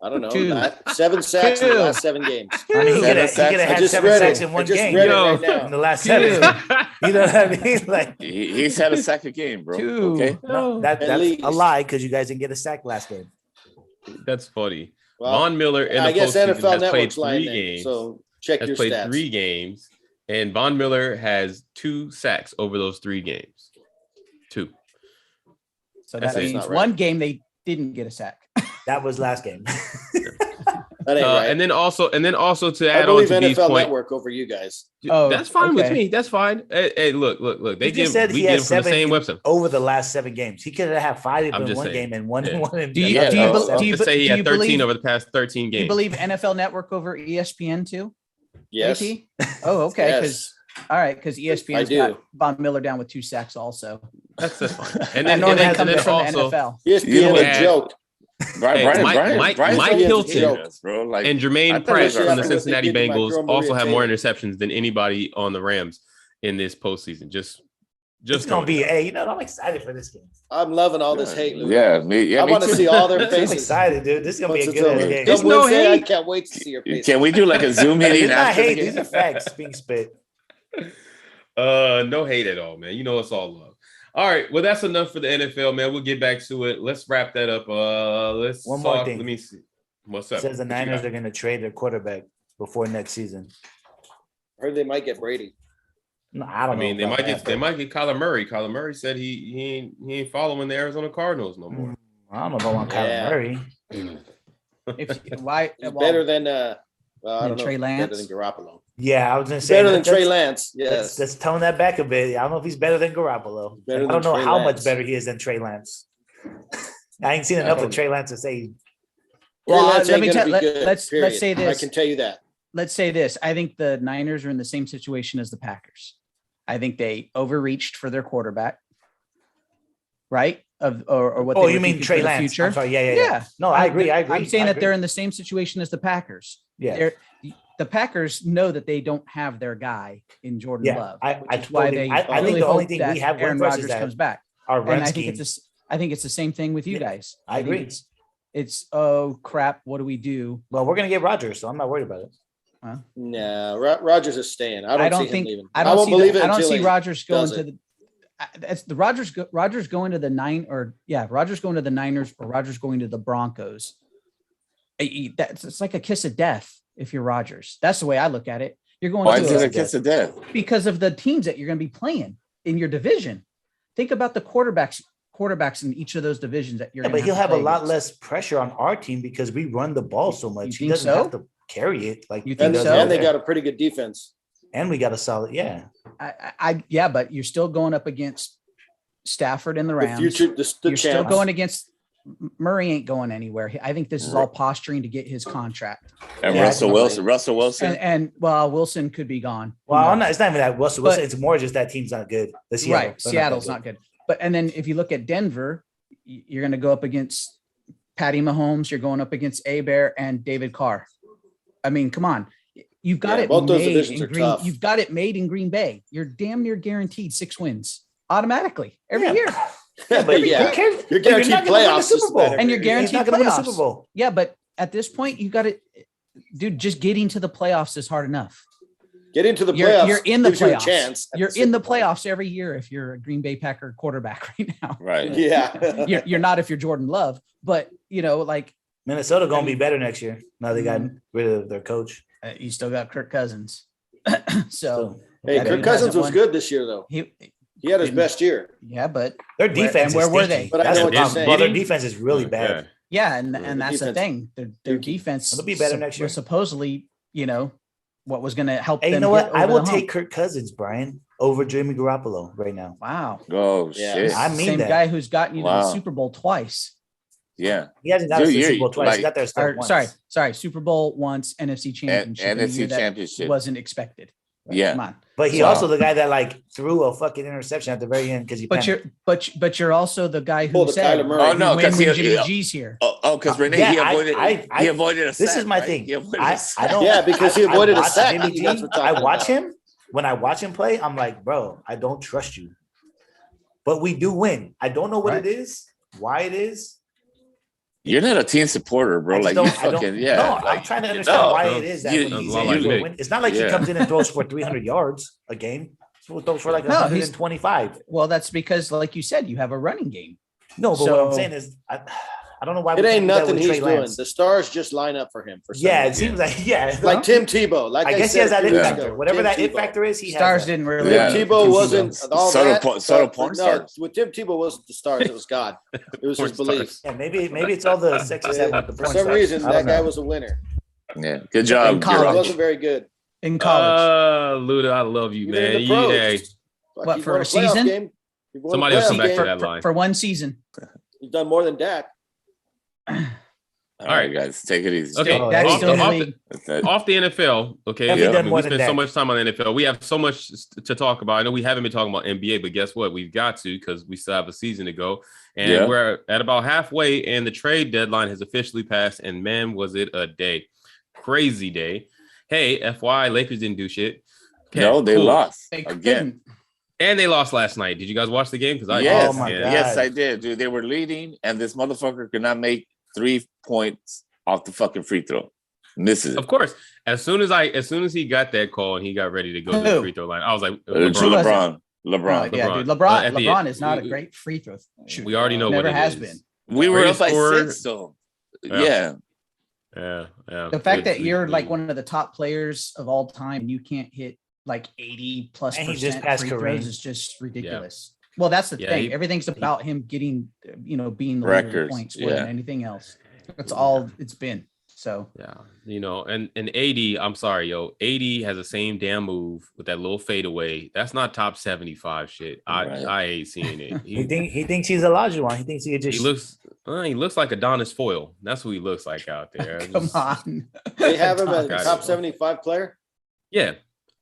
I don't know. 2. 7 sacks in the Two. last 7 games. I mean, he could have sacks. I had just 7 read sacks it. in I one just game. read it Yo. right now. In the last 7. Two. You know what I mean? Like He's had a sack a game, bro. 2. Okay. no, At that's least. a lie because you guys didn't get a sack last game. That's funny. Well, Von Miller in the I guess postseason NFL has played Network's 3 lying then. games. So check Has your played stats. 3 games, and Von Miller has 2 sacks over those 3 games. 2. So That's that it. means Not right. one game they didn't get a sack. That was last game. That ain't right. And then also to I add on believe to B's NFL point, Network over you guys. Oh, that's fine with okay. me. That's fine. Hey, look. They He just get said we he get has them from the 7 same website. over the last 7 games. He could have had 5 I'm in just one saying. game and one Yeah. in one. Do you Yeah, do you, no, be- do you, Just say he do had you 13 believe, over the past 13 do you games. believe NFL Network over ESPN too? Yes. AP? Oh, okay. Yes. Because all right, because ESPN's do. got Von Miller down with 2 sacks also. That's fine. And And then, normally and comes then from also the NFL. ESPN You is had- a joke. Hey, Mike Hilton Hilton, bro. Like, and I Jermaine thought it Pratt was from the our- Cincinnati They did to Bengals Mike also Maria have more Taylor. interceptions than anybody on the Rams in this postseason. Just It's gonna be. Hey, I'm excited for this game. I'm loving all this hate. Lou. Yeah, me. I want to too. see all their I'm faces. excited, dude. This is gonna be a Once it's good ass over. game. It's Come no Wednesday, I hate. can't wait to see your faces. Can we do like a Zoom meeting It's not after the hate. game? These are facts being spit. No hate at all, man. You know it's all love. All right, well that's enough for the NFL, man. We'll get back to it. Let's wrap that up. Let's One more talk. thing. Let me see. What's It up? says the What you Niners got? are gonna trade their quarterback before next season. Heard they might get Brady. No, I I don't know. mean, they about might that. get Kyler Murray. Kyler Murray said he ain't following the Arizona Cardinals no more. I don't know if I want Kyler Yeah. Murray. Why? He's well, better than I Than don't know. Trey Lance? Better than Garoppolo. Yeah, I was gonna say Better than let's- Trey Lance. Let's, Yes. let's tone that back a bit. I don't know if he's better than Garoppolo. Better I than don't know Trey how Lance. much better he is than Trey Lance. I ain't seen I enough don't of Trey Lance to say. Trey Well, Lance let ain't me gonna tell- be let- good, let's period. say I this. can tell you that. Let's say this. I think the Niners are in the same situation as the Packers. I think they overreached for their quarterback, right? Or what? Oh, they you were mean thinking Trey for the Lance? future. I'm sorry. Yeah. Yeah. No, I agree. I agree. I'm saying I that agree. they're in the same situation as the Packers. Yeah. The Packers know that they don't have their guy in Jordan Yeah, Love. I which is why totally- they I think really the only hope thing that we have Aaron going for us is Rodgers that comes back. Our And run I scheme. think it's the same thing with you Yeah, guys. I think agree. It's oh crap, what do we do? Well, we're gonna get Rodgers, so I'm not worried about it. Nah, Rodgers is staying. I don't see him leaving. I don't won't see believe the, it I don't until see he Rodgers going does to it. the that's the Rodgers going to the Rodgers going to the Niners or Rodgers going to the Broncos. It's like a kiss of death if you're Rodgers. That's the way I look at it. You're going Why to is it a kiss of death? because of the teams that you're going to be playing in your division. Think about the quarterbacks in each of those divisions that you're Yeah, going but to he'll have a lot against. less pressure on our team because we run the ball so much. He think doesn't so? have to carry it like You he think does so? over And they there. got a pretty good defense. And we got a solid. Yeah, Yeah, but you're still going up against Stafford and the The Rams. future, the You're still champs. going against Murray. Ain't going anywhere. I think this is all posturing to get his contract. And Yeah, Russell definitely. Wilson. And well, Wilson could be gone. Who well, knows? it's not even that Russell But- Wilson. It's more just that team's not good. The Seattle, Right. Seattle's not good. But and then if you look at Denver, you're going to go up against Patty Mahomes. You're going up against Bear and David Carr. I mean, come on. You've got Yeah, it both those made divisions in are Green. tough. You've got it made in Green Bay. You're damn near guaranteed 6 wins automatically every year. Yeah, but Yeah. who cares? You're But guaranteed not gonna win the playoffs Super just Bowl. about And you're every year. He's guaranteed not going to win the playoffs. Super Bowl. Yeah, but at this point, you got it, dude. Just getting to the playoffs is hard enough. Get into the You're, playoffs. you're in the gives you a playoffs. chance at You're the in the Super Bowl. playoffs every year if you're a Green Bay Packer quarterback right now. Right. Yeah. You're not if you're Jordan Love, but like Minnesota going to be better next year. Now they got rid of their coach. you still got Kirk Cousins. So Hey, that Kirk dude Cousins hasn't was won. good this year, though. He, He had his Didn't- best year. yeah, but Their Where- defense and where is were stinky. they? But I That's know the what you're problem. saying. Well, their defense is really bad. Okay. yeah, and The that's the defense- thing. Their defense It'll be better next year. was supposedly, what was going to help Hey, them. you know get what? I over will the take hump. Kirk Cousins, Brian, over Jimmy Garoppolo right now. Wow. Oh Yeah. shit. I mean Same that. guy who's gotten you to the Wow. Super Bowl twice. Yeah. He hasn't got us to Dude, the Super you're Bowl twice. like- he got there still Or, once. sorry, Super Bowl once, NFC Championship. in a NFC year that Championship. wasn't expected. Yeah. Come on. But he Wow. also the guy that threw a fucking interception at the very end because he. But panicked. you're also the guy who Pulled a said, Kyler Murray. Oh, no, "We win 'cause when he- Jimmy yeah. G's here." Because Renee, Yeah, he avoided. I- he avoided a sack. This is my right? thing. He avoided I a sack. don't. Yeah, because he avoided a watch sack. Jimmy G, That's what we're I talking watch about. him. When I watch him play, I'm like, bro, I don't trust you. But we do win. I don't know what Right. it is, why it is. You're not a team supporter, I bro. just Like you don't- I don't- fucking yeah. No, like, I'm trying to understand no, why no. it is that You- when he's you- in, like we're Nick. win- it's not like Yeah. he comes in and throws for 300 yards a game. He throws for like No, he's- 125. Well, that's because, like you said, you have a running game. No, but what I'm So- saying is, I don't know why It we ain't can't do that nothing with he's Trey doing. Lance. The stars just line up for him. For some Yeah, it reason. seems like like Tim Tebow. Like I guess he said has that a it few weeks factor. ago, Whatever Tim that it Tebow. factor is, he Stars has that. didn't really. Yeah. Tim Tebow wasn't all Soto that. po- Soto but porn no, stars. with Tim Tebow wasn't the stars. It was God. It was Porn his belief. stars. Yeah, maybe it's all the sexy stuff with the For porn some stars. reason, I that don't guy know. was a winner. Yeah. Good job. In college. He wasn't very good. in college. Luda, I love you, Even in man. the pros. Hey, Like, What, he for won a playoff season? game. He won a somebody else playoff come back game. to that line. For one season. He's done more than Dak. All right, guys, take it easy. Okay, Oh, Dak's off still in the off league. off the NFL. Okay, Have you I done mean, more we than spend so that? much time on the NFL. We have so much to talk about. I know we haven't been talking about NBA, but guess what? We've got to because we still have a season to go, and Yeah. we're at about halfway, and the trade deadline has officially passed. And man, was it a day! Crazy day. Hey, FY, Lakers didn't do shit. Okay, No, they cool. lost They again. couldn't. And they lost last night. Did you guys watch the game? Because I Yes, Oh my yeah. God. yes, I did, dude. They were leading, and this motherfucker could not make 3 points off the fucking free throw. Misses it. Of course, as soon as he got that call and he got ready to go to the Who? free throw line, I was like, It's Who was it? LeBron. Oh, LeBron. yeah, LeBron. dude. LeBron. At the LeBron end. is not a great free throw shooter. we already know Never what it has is. been. We were up Greatest by scorer. 6, though. Yeah. Yeah. Yeah. The fact Good that for you're you. like one of the top players of all time and you can't hit like 80+% And he just passed free Kareem. throws is just ridiculous. Well, that's the Yeah, thing. he- Everything's about him getting, being the leader in Records, points more than yeah. anything else. That's all it's been. So Yeah, and AD, I'm sorry, yo, AD has the same damn move with that little fadeaway. That's not top 75 shit. Right. I ain't seeing it. He thinks he's Olajuwon. He thinks he could he just looks like Adonis Foyle. That's who he looks like out there. come Just- on. They have him as Got a top it. 75 player. Yeah.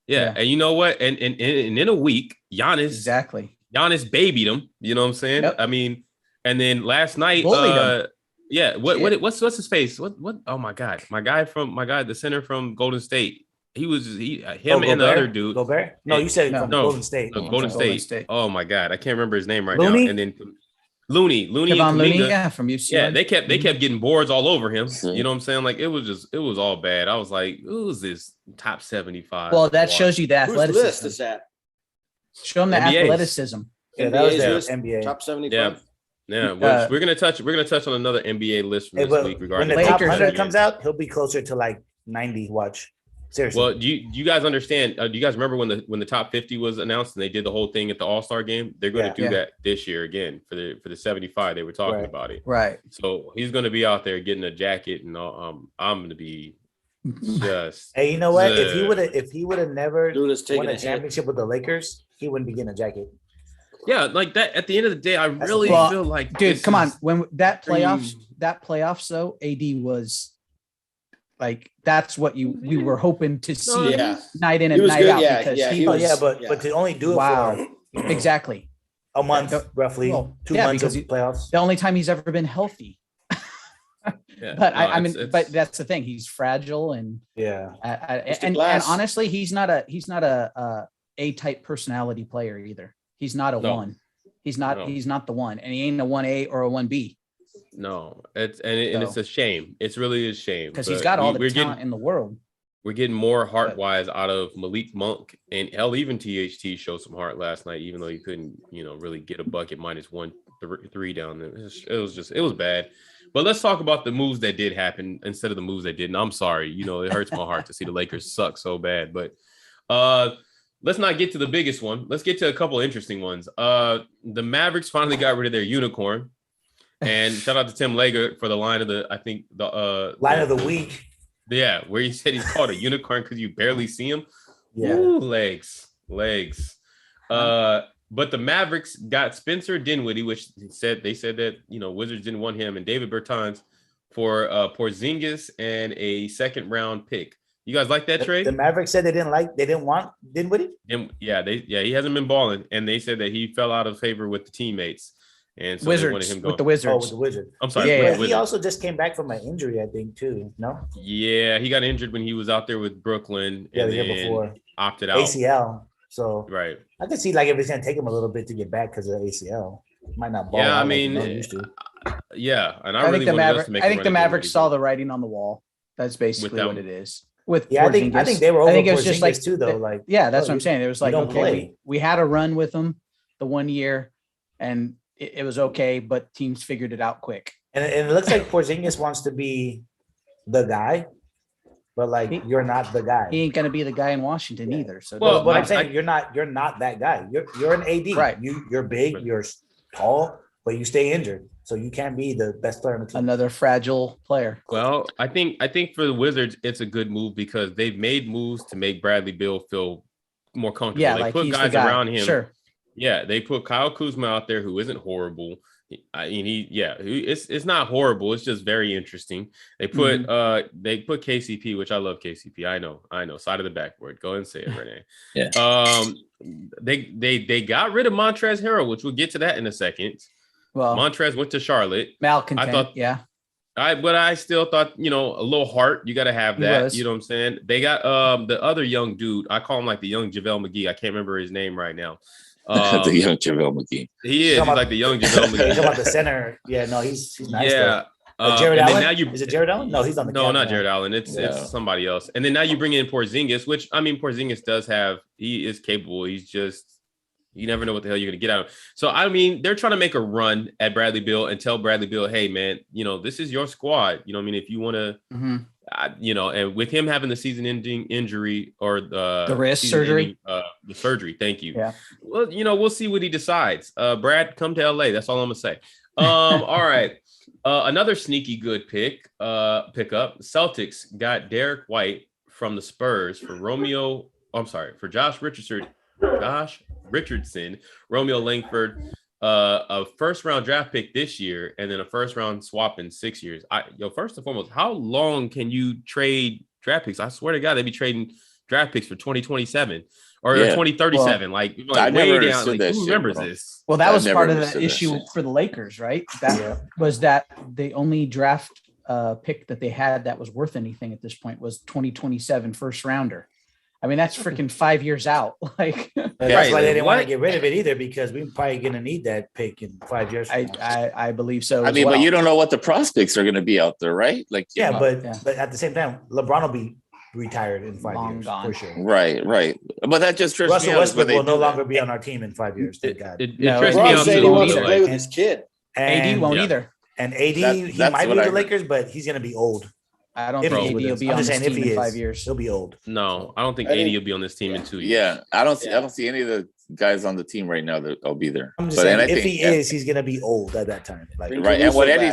Yeah. And you know what? And in a week, Giannis Exactly. babied him. You know what I'm saying? Yep. I mean, and then last night, Bullied him. yeah. Shit. What's his face? What? Oh my god, the center from Golden State. Him and the other dude. Gobert? No, you said No. from No. Golden State. Golden Golden State. State. Oh my god, I can't remember his name right Looney? now. And then Looney, and Kevon Looney, Kuminga. yeah, from UCLA. Yeah, they kept getting boards all over him. Mhm. You know what I'm saying? Like it was all bad. I was like, who's this top 75? Well, that watch? shows you the Whose list athleticism. is that? Show them the NBA's. athleticism. Yeah, that was NBA's their list, NBA. Top 75. Yeah. Yeah, Uh, we're gonna touch on another NBA list from Hey, this but week when regarding the Lakers top are 100 again. comes out, he'll be closer to like 90. Watch. Seriously. Well, do you guys understand? Do you guys remember when the top 50 was announced and they did the whole thing at the All-Star game? They're going to Yeah. do Yeah. that this year again for the 75. They were talking Right. about it. Right. So he's going to be out there getting a jacket and I'm going to be just Hey, you know what? the- If he would have never Dude is taking won a a hit. championship with the Lakers, he wouldn't be getting a jacket. yeah, like that. At the end of the day, I really Well, feel like Dude, this come on. is- When that playoffs though, AD was like that's what we were hoping to see Yeah. night in He and was night good, out yeah, because yeah, he he Oh was yeah, but to only do it wow. for Exactly. A month, Yeah, roughly well, 2 yeah, months of because playoffs. The only time he's ever been healthy. Yeah, But no, I mean, it's- but that's the thing. He's fragile, and Yeah, Mr. and Glass. honestly, he's not a type personality player either. He's not a No. one. He's not. No. He's not the one, and he ain't a 1A or a 1B no, it's So- a shame. It's really a shame because he's but got all the we're talent getting in the world. we're getting more heart wise out of Malik Monk, and hell, even THT showed some heart last night, even though he couldn't, really get a bucket minus 1-3 down there. It was bad. But let's talk about the moves that did happen instead of the moves that didn't. I'm sorry, it hurts my heart to see the Lakers suck so bad. But let's not get to the biggest one. Let's get to a couple interesting ones. The Mavericks finally got rid of their unicorn, and shout out to Tim Lager for the line of the line of the week. Yeah, where he said he's called a unicorn because you barely see him. Yeah, Ooh, legs. But the Mavericks got Spencer Dinwiddie, which they said that Wizards didn't want him, and David Bertans for Porzingis and a second round pick. You guys like that trade? the Mavericks said they didn't want Dinwiddie. He hasn't been balling, and they said that he fell out of favor with the teammates, and so they wanted Wizards him with the going. Wizards. Oh, with the Wizards. I'm sorry, Yeah, with yeah. the He Wizards. also just came back from an injury, I think, too. No, Yeah, he got injured when he was out there with Brooklyn, yeah, and the year then before opted out. ACL. So Right. I could see if it's gonna take him a little bit to get back because of ACL. Might not ball. Yeah, I out mean, like he used to. Yeah, and I think the Mavericks. Mavericks. I think the Mavericks saw the writing on the wall. That's basically them. what it is. With Yeah, I think Porzingis. they were over I think it was just like Porzingis too, though. Like, yeah, that's oh, what I'm saying. It was like, don't okay, play. we had a run with them the 1 year, and it was okay, but teams figured it out quick. and it looks like Porzingis wants to be the guy, but like you're not the guy. He ain't gonna be the guy in Washington either. So Well, But doesn't I'm matter. saying you're not that guy. You're an AD. Right. You're big. You're tall, but you stay injured, so you can't be the best player on the team. Another fragile player. Well, I think for the Wizards, it's a good move because they've made moves to make Bradley Beal feel more comfortable. Yeah, They like put he's the guys guy. around him. Sure. Yeah, they put Kyle Kuzma out there who isn't horrible. It's not horrible. It's just very interesting. They put KCP, which I love KCP. I know. Side of the backboard. Go ahead and say it, Renee. Yeah. They got rid of Montrezl Harrell, which we'll get to that in a second. Well, Montrezl went to Charlotte. malcontent. I thought- yeah. But I still thought, a little heart. You got to have He that. was. You know what I'm saying? They got the other young dude. I call him like the young JaVale McGee. I can't remember his name right now. The young JaVale McGee. He is. He's like the young JaVale He's talking about McGee. the center. Yeah, no, he's nice. Yeah. Jared and then Allen. now you Is it Jared Allen? No, he's on the. No, Cavs not now. Jared Allen. It's somebody else. And then now you bring in Porzingis, which Porzingis he is capable. He's just, you never know what the hell you're going to get out of him. So, they're trying to make a run at Bradley Beal and tell Bradley Beal, hey, man, this is your squad. If you want to, and with him having the season-ending injury or the wrist surgery, the surgery. Thank you. Yeah. Well, we'll see what he decides. Brad, come to LA. That's all I'm gonna say. All right. Another sneaky good pickup. Celtics got Derek White from the Spurs for Josh Richardson, Romeo Langford, a first round draft pick this year, and then a first round swap in 6 years. First and foremost, how long can you trade draft picks? I swear to God, they'd be trading draft picks for 2027 or 2037. Like I way never down. understood Like, that who shit, remembers bro. this? Well, that I've was never part of the understood that issue shit. for the Lakers, right? That was that the only draft pick that they had that was worth anything at this point was 2027 first rounder. That's freaking 5 years out. Like, That's Right, why they like, didn't want to what? get rid of it either, because we're probably gonna need that pick in 5 years. from now. I believe so. I as mean, well. but you don't know what the prospects are going to be out there, right? Like, Yeah, but Yeah. but at the same time, LeBron will be retired in 5 Long years gone. for sure. right. But that just trips me Russell out is when Westbrook they will no do that. longer be on our team in 5 years. Thank God. It No, trips me Ron out said he too. wants to Like, play with his kid. AD And won't Yeah. either. and AD, he That's might what be I the heard. Lakers, but he's gonna be old. I don't If think he's AD with will us. be I'm on just this saying, if team he in is, 5 years. he'll be old. No, I don't think I 80 think- will be on this team in 2 years. Yeah, I don't see Yeah. any of the guys on the team right now that will be there. I'm just But saying, I if think he is, he's gonna be old at that time. Like, Bring right, and what Caruso Eddie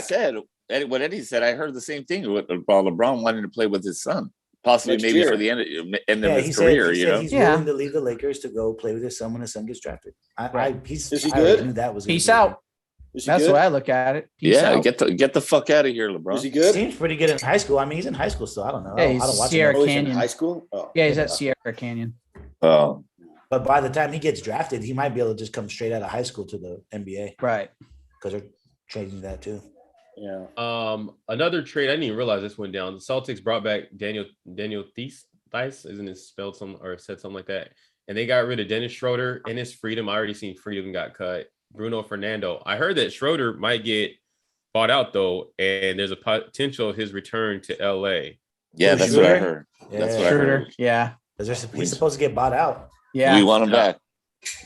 back. said, I heard the same thing about LeBron wanting to play with his son, possibly Next maybe year. for the end yeah, of he his said, career. he You said know, he's Yeah. willing to leave the Lakers to go play with his son when his son gets drafted. Is he I already good? knew that was. gonna Peace be out. Is he That's good? the way I look at it. Peace yeah, out. get the fuck out of here, LeBron. Is he He good? seems pretty good in high school. I mean, he's in high school still. I don't know. Yeah, I he's don't watch Sierra him. Oh, he's in Canyon. high school? Oh. Yeah, he's at Sierra Canyon. Oh, But by the time he gets drafted, he might be able to just come straight out of high school to the NBA Right. because they're trading that too. Yeah. Another trade, I didn't even realize this went down. The Celtics brought back Daniel Theis, isn't it spelled some or said something like that? And they got rid of Dennis Schroeder and his Freedom. I already seen Freedom got cut. Bruno Fernando. I heard that Schroeder might get bought out though, and there's a potential of his return to LA. Yeah, Who, that's what I Schroeder? heard. Yeah. That's what I Schroeder. heard. Yeah. Because he's supposed to get bought out. Yeah. We want him back.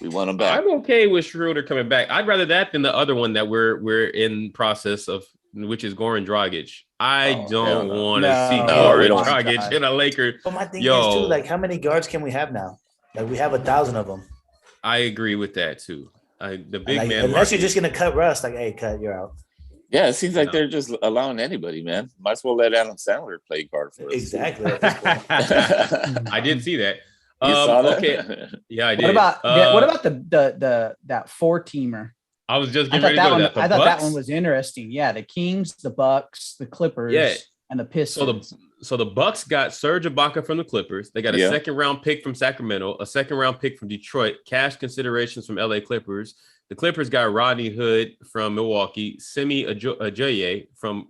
We want him back. I'm okay with Schroeder coming back. I'd rather that than the other one that we're in process of, which is Goran Dragic. I Oh, don't hell no. want to see No, Goran we don't. Dragic in a Laker. But my thing is Yo. too, like, how many guards can we have now? Like, we have 1,000 of them. I agree with that too. The big Like, man. unless you're market- just gonna cut Russ, like, hey, cut, you're out. Yeah, it seems like No. they're just allowing anybody, man. Might as well let Adam Sandler play guard for us. Exactly. at this point. I did see that. You saw that? Okay. Yeah, I did. What about the that 4-teamer? I was just I getting thought ready to that go one. to that. The I thought that Bucks? one was interesting. Yeah, the Kings, the Bucks, the Clippers, Yeah. and the So Pistons. the Bucks got Serge Ibaka from the Clippers. They got a Yeah. second round pick from Sacramento, a second round pick from Detroit, cash considerations from LA Clippers. The Clippers got Rodney Hood from Milwaukee, Semi Ajayi from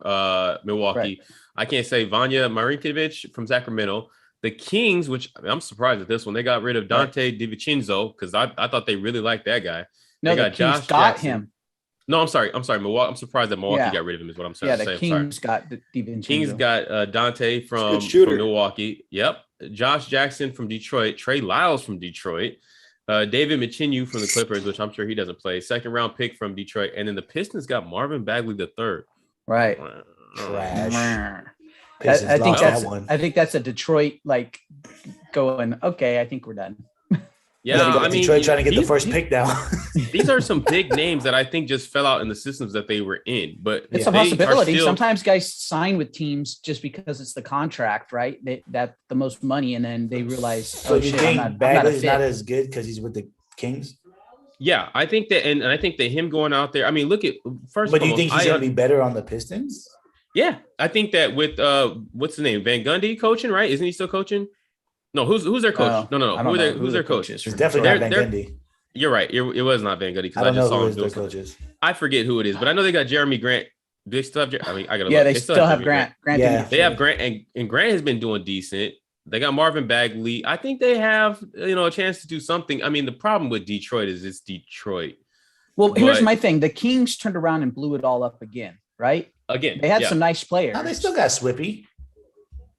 Milwaukee. Right. I can't say Vanya Marinkovic from Sacramento. The Kings, which I'm surprised at this one, they got rid of Dante DiVincenzo because I thought they really liked that guy. no, they the got Kings Josh got Jackson. him. No, I'm sorry. Milwaukee. I'm surprised that Milwaukee Yeah. got rid of him. Is what I'm saying. Yeah, the I'm sorry. Kings got the DiVincenzo. Kings got Dante from shooter. Milwaukee. Yep. Josh Jackson from Detroit. Trey Lyles from Detroit. David Michinu from the Clippers, which I'm sure he doesn't play. Second round pick from Detroit. And then the Pistons got Marvin Bagley III. right. Trash. I Pistons think lost that's that one. I think that's a Detroit like going. Okay, I think we're done. Yeah, Detroit I mean, trying to get the these- first pick now. These are some big names that I think just fell out in the systems that they were in. But It's Yeah. a they are possibility. still- Sometimes guys sign with teams just because it's the contract, right? That the most money, and then they realize, So oh you shit, think I'm not a Bagley's fit. not as good because he's with the Kings? Yeah, I think that, and I think that him going out there. I mean, look at first. But of do you all, think he's gonna be better on the Pistons? Yeah, I think that with what's his name, Van Gundy coaching, right? Isn't he still coaching? No, who's their coach? I No. don't Who's know their the coach? is It's for definitely not They're- Van Gundy. You're right. It was not Van Gundy I because I, don't know just saw who him is do their something. coaches. I forget who it is, but I know they got Jeremy Grant. Do they still have? I mean, I gotta. Yeah, look. they still have Jeremy Grant. Grant Yeah. didn't- They have Grant, and Grant has been doing decent. They got Marvin Bagley. I think they have a chance to do something. I mean, the problem with Detroit is it's Detroit Well, here's but- my thing: the Kings turned around and blew it all up again, right? again. They had yeah. some nice players. Now they still got Swippy.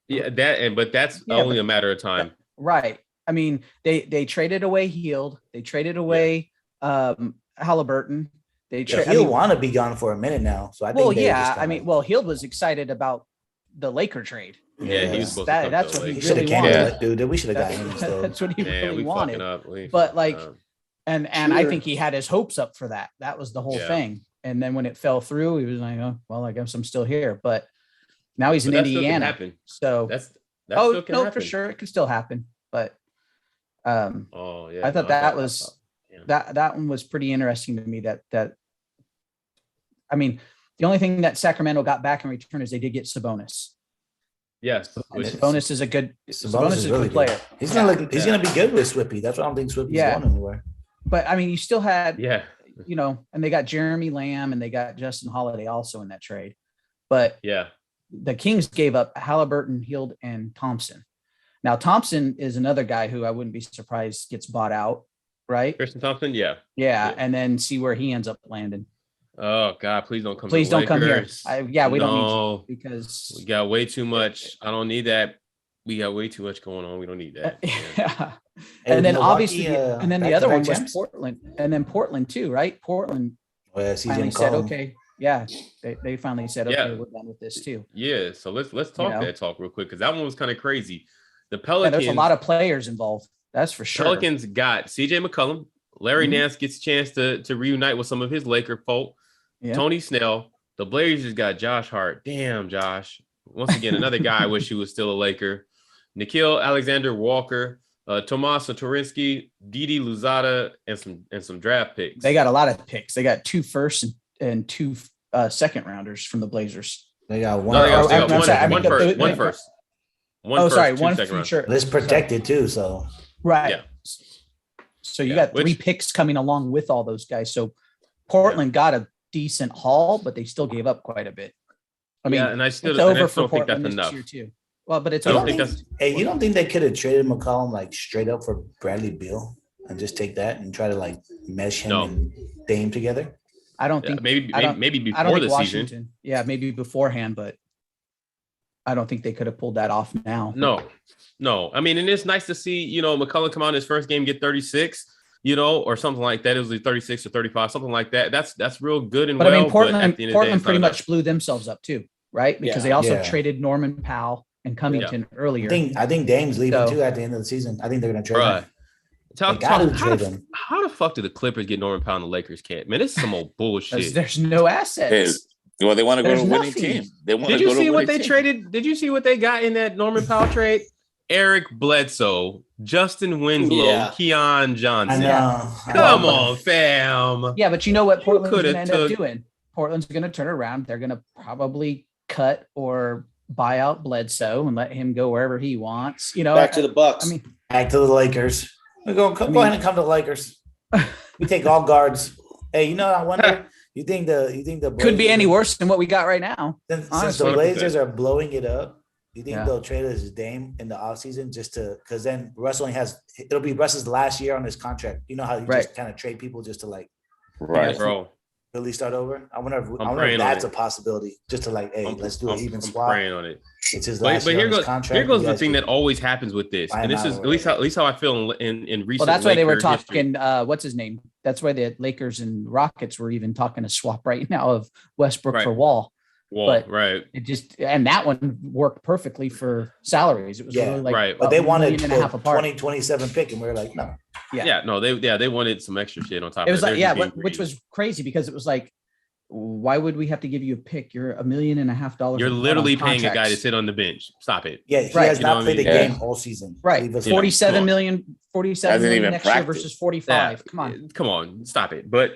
Yeah, but that's Yeah, only a matter of time. Right. I mean, they traded away Heald. They traded away Halliburton. They Yeah, traded. he'll want to be gone for a minute now. So I think. well, they yeah. just I mean, well, Heald was excited about the Laker trade. Yeah, he was supposed That- to come that's to what the he He Lakers. should have really canceled wanted. it, dude. We should have got him instead. That's what he Man, really we wanted. fucking up. But, like, And I Sure. think he had his hopes up for that. That was the whole Yeah. thing. And then when it fell through, he was like, "Oh, well, I guess I'm still here." But now he's in that still can Indiana. happen. So That oh still can no, happen. for sure, it can still happen. But Oh yeah, I thought no, that was yeah. that one was pretty interesting to me. That I mean, the only thing that Sacramento got back in return is they did get Sabonis. Yes, And which- Sabonis is a good Sabonis is a really good player. good. He's gonna look. He's Yeah. gonna be good with Swippy. That's why I don't think Swippy's Yeah. going anywhere. But I mean, you still had yeah, and they got Jeremy Lamb and they got Justin Holiday also in that trade. But yeah. the Kings gave up Halliburton, Heald, and Thompson. Now Thompson is another guy who I wouldn't be surprised gets bought out, right? Christian Thompson, yeah. Yeah, Yeah. and then see where he ends up landing. Oh God, please don't come. Please to the don't come here. Lakers. We don't need No. you because We got way too much. I don't need that. We got way too much going on. We don't need that. Yeah. yeah. Hey, And then Milwaukee, obviously, and then the other back-to-back one was champs? Portland, and then Portland too, right? Portland Oh, yeah, finally CJ said, McCollum. okay, yeah, they finally said, okay, Yeah. we're done with this too. Yeah. So let's talk know. that talk real quick because that one was kind of crazy. The Yeah, Pelicans. there's a lot of players involved. That's for sure. Pelicans got CJ McCollum. Larry Mhm. Nance gets a chance to reunite with some of his Laker folk. Yeah. Tony Snell. The Blazers got Josh Hart. Damn, Josh. Once again, another guy I wish he was still a Laker. Nikhil Alexander Walker, Tomas Torinsky, Didi Luzada, and some draft picks. They got a lot of picks. They got 2 first and 2 second rounders from the Blazers. They got one. No, they got, I'm one, sorry, I mean, one first. One Oh, first, sorry, 2 one second round. future. It's protected too. So Right. Yeah. So you Yeah, got 3 picks coming along with all those guys. So Portland got a decent haul, but they still gave up quite a bit. I mean, yeah, and I it's still over don't for think Portland that's this enough. year too. Well, but it's I don't over. think that's Hey, you don't think they could have traded McCollum like straight up for Bradley Beal and just take that and try to like mesh him No. and Dame together? I don't think maybe I don't- maybe I don't before think the season. Washington. Yeah, maybe beforehand, but I don't think they could have pulled that off now. No. I mean, and it's nice to see, McCullough come out in his first game, get 36, or something like that. It was like 36 or 35, something like that. That's real good and But well. I mean, Portland, but at the end of the day, Portland it's pretty not much blew themselves up too, right? Because Yeah. they also Yeah. traded Norman Powell and Covington earlier. I think Dame's leaving So- too at the end of the season. I think they're gonna trade enough. him. Bruh. They gotta trade how, him. how the fuck did the Clippers get Norman Powell and the Lakers can't? Man, this is some old Because bullshit. there's no assets. Well, they want to go There's to a winning nothing. team. They want Did to go you to see a what winning they team. traded? Did you see what they got in that Norman Powell trade? Eric Bledsoe, Justin Winslow, Yeah. Keon I Johnson. know. I Come know. on, fam. Yeah, but you know what Portland's going coulda to end up took- doing? Portland's going to turn around. They're going to probably cut or buy out Bledsoe and let him go wherever he wants. Back to the Bucks. I mean, Back to the Lakers. We go ahead and come to the Lakers. We take all guards. Hey, I wonder. You think the could be Blazers- any worse than what we got right now. Since honestly. the Blazers are blowing it up, you think Yeah. they'll trade his Dame in the offseason just to because then Russ only it'll be Russ's last year on his contract. You know how you Right. just kind of trade people just to like Right. Bro, really start over. I wonder if praying on that's it. a possibility. Just to like, hey, let's do an even I'm swap. praying on it. It's his But, last but year here on his goes contract. here goes You the guys thing could- that always happens with this, buy and him this out is or at least how I feel in recent. Well, that's why they were Laker history. talking. What's his name? That's why the Lakers and Rockets were even talking a swap right now of Westbrook Right. for Wall. Wall, but- right? And that one worked perfectly for salaries. It was Yeah, really like right. But they $1.5 wanted million the apart. 2027 pick, and we were like, no. Yeah. They wanted some extra shit on top. It was of like, it. yeah, They're just which being was crazy because it was like, why would we have to give you a pick? You're $1.5 million. greedy. You're on literally paying a guy to contracts. sit on the bench. Stop it. Yeah, he Right. has You know not what I played mean? a Yeah. game all season. Right. Leave us 47 on. million, 47 Hasn't million even next year practiced. versus 45. Come on. Come on, stop it. But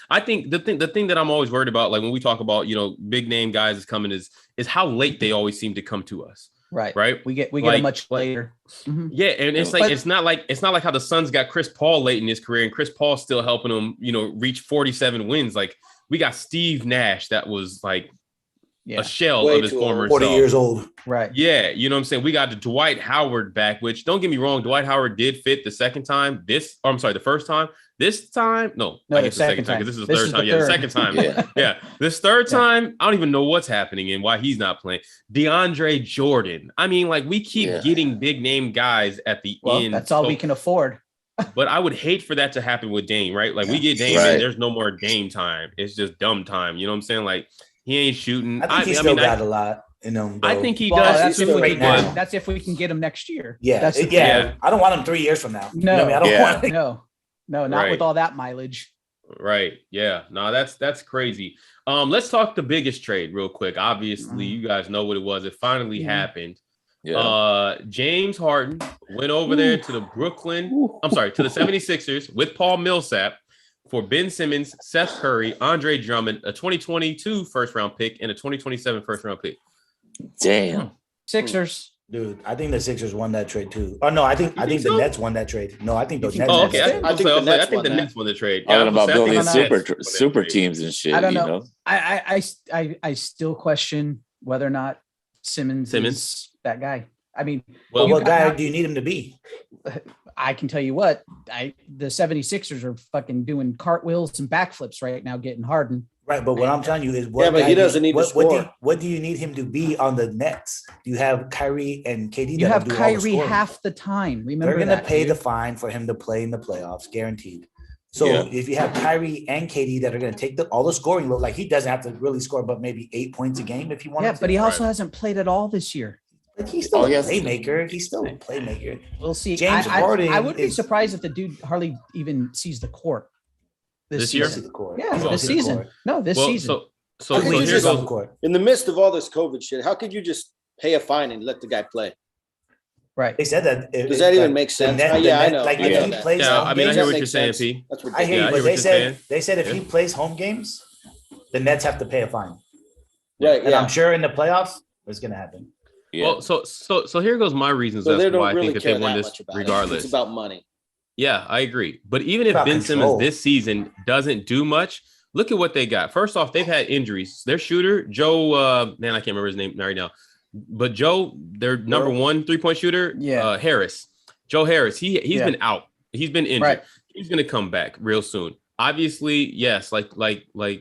I think the thing that I'm always worried about, like when we talk about big name guys is coming, is how late they always seem to come to us, Right. right? We get Like- it much later. Mhm. Yeah, and it's like But- it's not like how the Suns got Chris Paul late in his career, and Chris Paul still helping him, reach 47 wins. Like we got Steve Nash, that was like Yeah. a shell Way of his too former old. 40 self. years old. Right. Yeah, you know what I'm saying? We got the Dwight Howard back, which don't get me wrong, Dwight Howard did fit the second time. The first time. This time, no, No, I the guess the second second time because this is time. the This third is time. the Yeah, the third. second time. Yeah. Yeah, this third Yeah. time, I don't even know what's happening and why he's not playing. DeAndre Jordan. I mean, like we keep Yeah. getting big name guys at the Well, end. that's all So- we can afford. But I would hate for that to happen with Dame, right? Like we get Dame, Right. and there's no more Dame time. It's just dumb time. You know what I'm saying? Like he ain't shooting. I think he still got a lot in him. I though. think he Well, does. that's if still we right can now. get, that's if we can get him next year. Yeah, That's the yeah. thing. I don't want him 3 years from now. You know what I mean? I don't Yeah. want. No, not Right. with all that mileage. Right. Yeah. No, that's crazy. Let's talk the biggest trade real quick. Obviously, you guys know what it was. It finally Mhm. happened. Yeah. James Harden went over there to the to the 76ers with Paul Millsap for Ben Simmons, Seth Curry, Andre Drummond, a 2022 first round pick, and a 2027 first round pick. Damn. Sixers. Dude, I think the Sixers won that trade too. Oh no, I think think the so? Nets won that trade. No, I think the You Nets. think- Oh, won okay. that I trade. think, I think the Nets won the that. Nets won the trade. Talking I was about gonna say, I building think the Nets won that super trade. teams and shit. I don't you know. know? I still question whether or not Simmons is that guy. I mean, Well, you what got- guy do you need him to be? I can tell you what, the 76ers are fucking doing cartwheels and backflips right now getting Harden. Right, but what I'm telling you is, what Yeah, but guy he do you- doesn't need to what do you need him to be on the Nets? You have Kyrie and KD. You that'll have do all the Kyrie scoring. half the time. Remember They're gonna that, pay dude. the fine for him to play in the playoffs, guaranteed. So Yeah. if you have Kyrie and KD that are gonna take all the scoring load, like he doesn't have to really score, but maybe 8 points a game if he wants. Yeah, but he also hasn't played at all this year. But he's still Oh, a yes. playmaker. He's still a playmaker. We'll see. James I Harden would be is- surprised if the dude hardly even sees the court This year? season. The court. Yeah, He won't this see the season. court. No, this Well, season. so How could you here just- goes. on the court. In the midst of all this COVID shit, how could you just pay a fine and let the guy play? Right. They said that. Does that even make sense? Yeah, I know. Like I if know he that. plays Yeah, home I mean, I games, hear That what you're makes saying, sense. P. That's I ridiculous. hear Yeah, you, I but hear what you're saying. they said if Yeah. he plays home games, the Nets have to pay a fine. Right, And yeah. I'm sure in the playoffs, it's gonna happen. Yeah. Well, so here goes my reasons So as they to don't why I really think that they care won that this much about it. regardless. It's about money. Yeah, I agree. But even if About Ben control. Simmons this season doesn't do much, look at what they got. First off, they've had injuries. Their shooter, Joe, man, I can't remember his name right now. But Joe, their number one 3-point shooter, Yeah. Harris. Joe Harris. He's Yeah. been out. He's been injured. Right. He's gonna come back real soon. Obviously, yes, like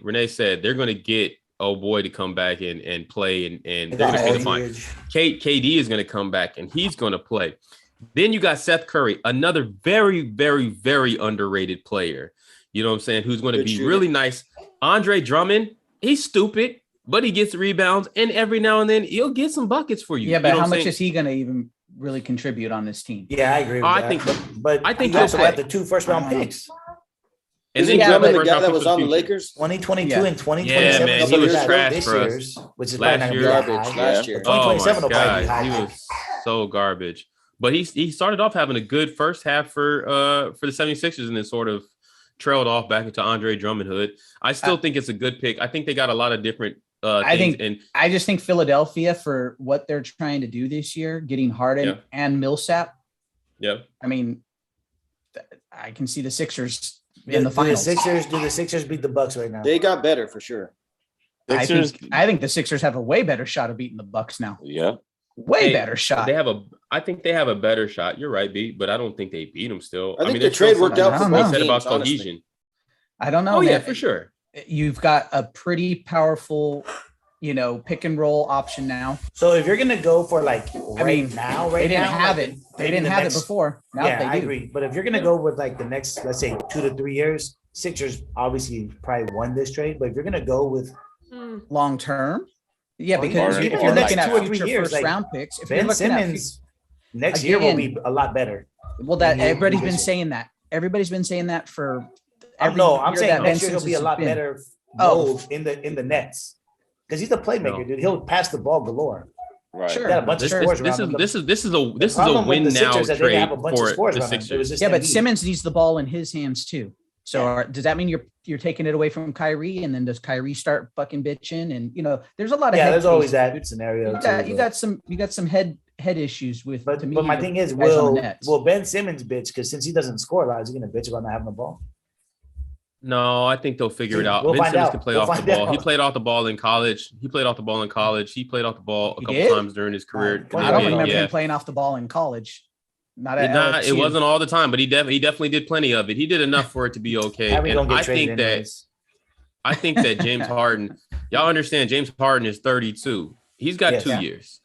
Renee said, they're gonna get oh boy to come back and play and They they're got gonna pay the Aldridge. fine. KD is gonna come back and he's gonna play. Then you got Seth Curry, another very, very, very underrated player. You know what I'm saying? Who's going to Good be shooter. really nice. Andre Drummond, he's stupid, but he gets rebounds, and every now and then he'll get some buckets for you. Yeah, You but know how what I'm much saying? is he going to even really contribute on this team? Yeah, I agree with I that. think- but I think you also he'll got play. the 2 first-round picks. And Isn't then Drummond the first guy round that picks was for on the future. Lakers? 2022 Yeah. and 2027. Yeah, man, he was This trash for year's, us which is last probably year. not gonna be Garbage high. last year. Oh my 2027 will probably be God, he high. was so garbage. But he started off having a good first half for the 76ers and then sort of trailed off back into Andre Drummond hood. I still think it's a good pick. I think they got a lot of different I things. think- And I just think Philadelphia, for what they're trying to do this year, getting Harden Yeah. and Millsap, yeah, I mean, I can see the Sixers Do- in the do finals. Do the Sixers beat the Bucks right now? They got better for sure. I Sixers, think the Sixers have a way better shot of beating the Bucks now. yeah. Way Hey, better shot. I think they have a better shot. You're right, B, but I don't think they beat them still. I think the there's still trade worked something out to for be both said about teams, honestly. cohesion. I don't know. Oh yeah, man. for sure. You've got a pretty powerful, pick and roll option now. So if you're gonna go for like right mean, now, They didn't now, have like, it. They maybe didn't the have next- it before. Now Yeah, they I do. agree. But if you're gonna go with like the next, let's say 2 to 3 years, Sixers obviously probably won this trade. But if you're gonna go with Long term. Yeah, Or because even if the you're next looking at 2 or 3 future years, first like, round picks, if you're Ben looking at Simmons, next year will be a lot better. well, that you- everybody's you been just- saying that. Everybody's been saying that for every No, I'm year saying that next Ben year he'll be a Simmons lot has been. better Oh. mold in the nets because he's a playmaker, No. dude. He'll pass the ball galore. Right. Sure. He got a bunch This of is scores this around is him. this is this is a The this is a problem with win the now Sixers that they trade have a bunch of for scores the around him. It Sixers. was just Yeah, but Embiid. Simmons needs the ball in his hands too. So Yeah. does that mean you're taking it away from Kyrie, and then does Kyrie start fucking bitching? And there's a lot of Yeah, head there's always cases. that scenario. You got some head issues with. But to me, my with thing is, guys on the will Nets. Ben Simmons bitch? Because since he doesn't score a lot, is he gonna bitch about not having the ball? No, I think they'll figure it out. We'll Ben find Simmons out. can play We'll off the find ball. He out. played off the ball in college. He played off the ball a He couple did? times during his career. I I don't Yeah, remember yeah. him playing off the ball in college. Not at It LSU. wasn't all the time, but he definitely did plenty of it. He did enough for it to be okay. Kyrie And gonna get I traded think that anyways. James Harden, y'all understand James Harden is 32. He's got Yes. 2 Yeah. years.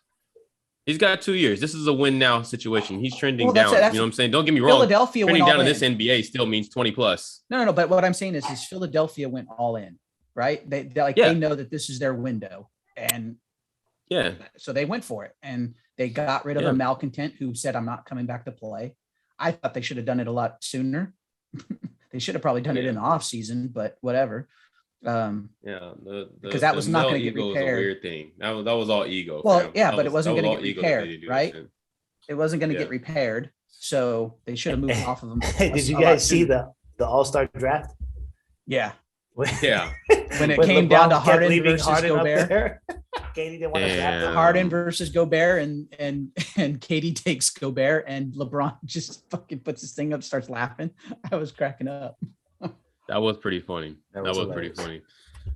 He's got 2 years. This is a win now situation. He's trending Well, down. that's- You know what I'm saying? Don't get me wrong. Philadelphia went Trending all down in in. this NBA still means 20 plus. No. But what I'm saying is Philadelphia went all in, right? They Yeah. know that this is their window, and Yeah. so they went for it, and they got rid of Yeah. a malcontent who said, "I'm not coming back to play." I thought they should have done it a lot sooner. They should have probably done it in the off season, but whatever. Yeah, Because that was not male gonna get ego is repaired. a weird thing. That was all ego. Well, fam. yeah, That but it wasn't that gonna all get ego that they repaired, didn't do right? this shit. It wasn't going to Yeah. get repaired, so they should have moved off of them. Did you a lot guys see sooner. the All-Star draft? Yeah, Yeah. when it When came down to LeBron kept Harden leaving versus Harden up Gobert. there. Katie didn't want to draft him. Damn. Harden versus Gobert, and Katie takes Gobert, and LeBron just fucking puts his thing up, starts laughing. I was cracking up. That was pretty funny. That That was was pretty hilarious.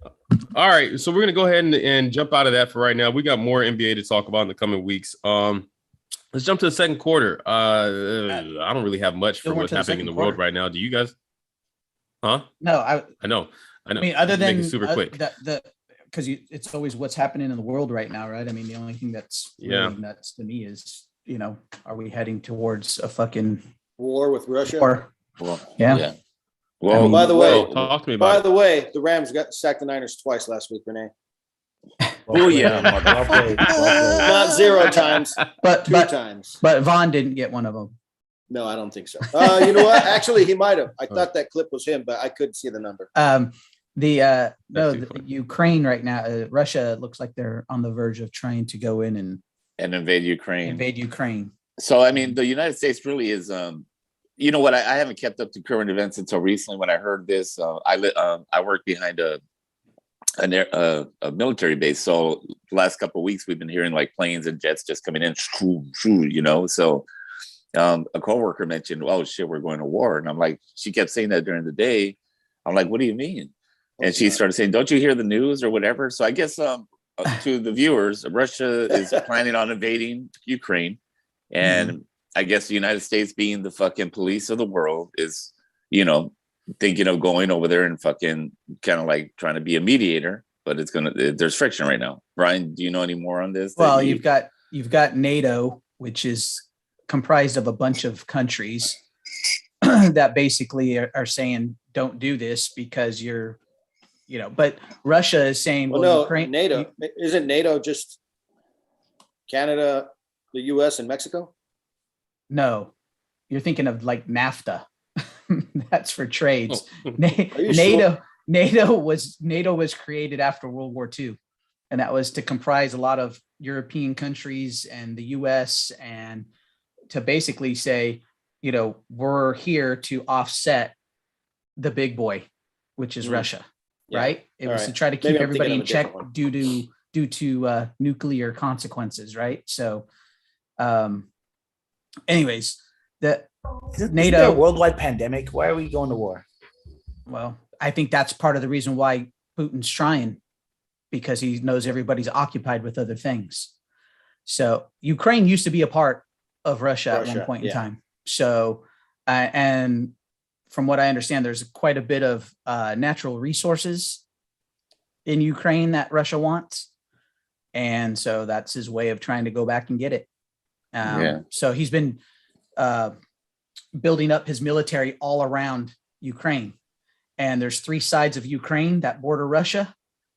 funny. All right, so we're gonna go ahead and jump out of that for right now. We got more NBA to talk about in the coming weeks. Let's jump to the second quarter. I don't really have much Still for weren't what's to the happening in the second world quarter. right now. Do you guys? Huh? No, I know. I mean, other Make than it super quick. because it's always what's happening in the world right now, right? I mean, the only thing that's Yeah. really nuts to me is, are we heading towards a fucking War with Russia. war? Well, Yeah. Well, By the way- Well, talk to me By about it. the way, the Rams got sacked the Niners twice last week, Renee. Well played. yeah, Well played. Well played. Not 0 times, But 2 but times. but Vaughn didn't get one of them. No, I don't think so. You know what? Actually, he might have. I thought that clip was him, but I couldn't see the number. The too funny. Ukraine right now, Russia looks like they're on the verge of trying to go in and and invade Ukraine. invade Ukraine. So I mean, the United States really is. You know what? I haven't kept up to current events until recently. When I heard this, I work behind a military base. So the last couple of weeks, we've been hearing like planes and jets just coming in. You know, so a coworker mentioned, "Oh shit, we're going to war," and I'm like, she kept saying that during the day. I'm like, "What do you mean?" And she started saying, "Don't you hear the news or whatever?" So I guess to the viewers, Russia is planning on invading Ukraine, and I guess the United States, being the fucking police of the world, is thinking of going over there and fucking kind of like trying to be a mediator. But there's friction right now. Brian, do you know any more on this? Well, you've got NATO, which is comprised of a bunch of countries that basically are saying don't do this because you're, but Russia is saying, Well, no, Ukraine, NATO isn't NATO just Canada, the U.S. and Mexico? No, you're thinking of like NAFTA. That's for trades. you NATO, NATO was created after World War II, and that was to comprise a lot of European countries and the US, and to basically say, we're here to offset the big boy, which is Russia, Yeah. right? It All was right. to try to Maybe keep I'm everybody thinking in of a check different due to nuclear consequences, right? So, anyways, Isn't NATO there a worldwide pandemic? Why are we going to war? Well, I think that's part of the reason why Putin's trying, because he knows everybody's occupied with other things. So Ukraine used to be a part of Russia at one point in time. So, and from what I understand, there's quite a bit of natural resources in Ukraine that Russia wants. And so that's his way of trying to go back and get it. So he's been building up his military all around Ukraine. And there's 3 sides of Ukraine that border Russia,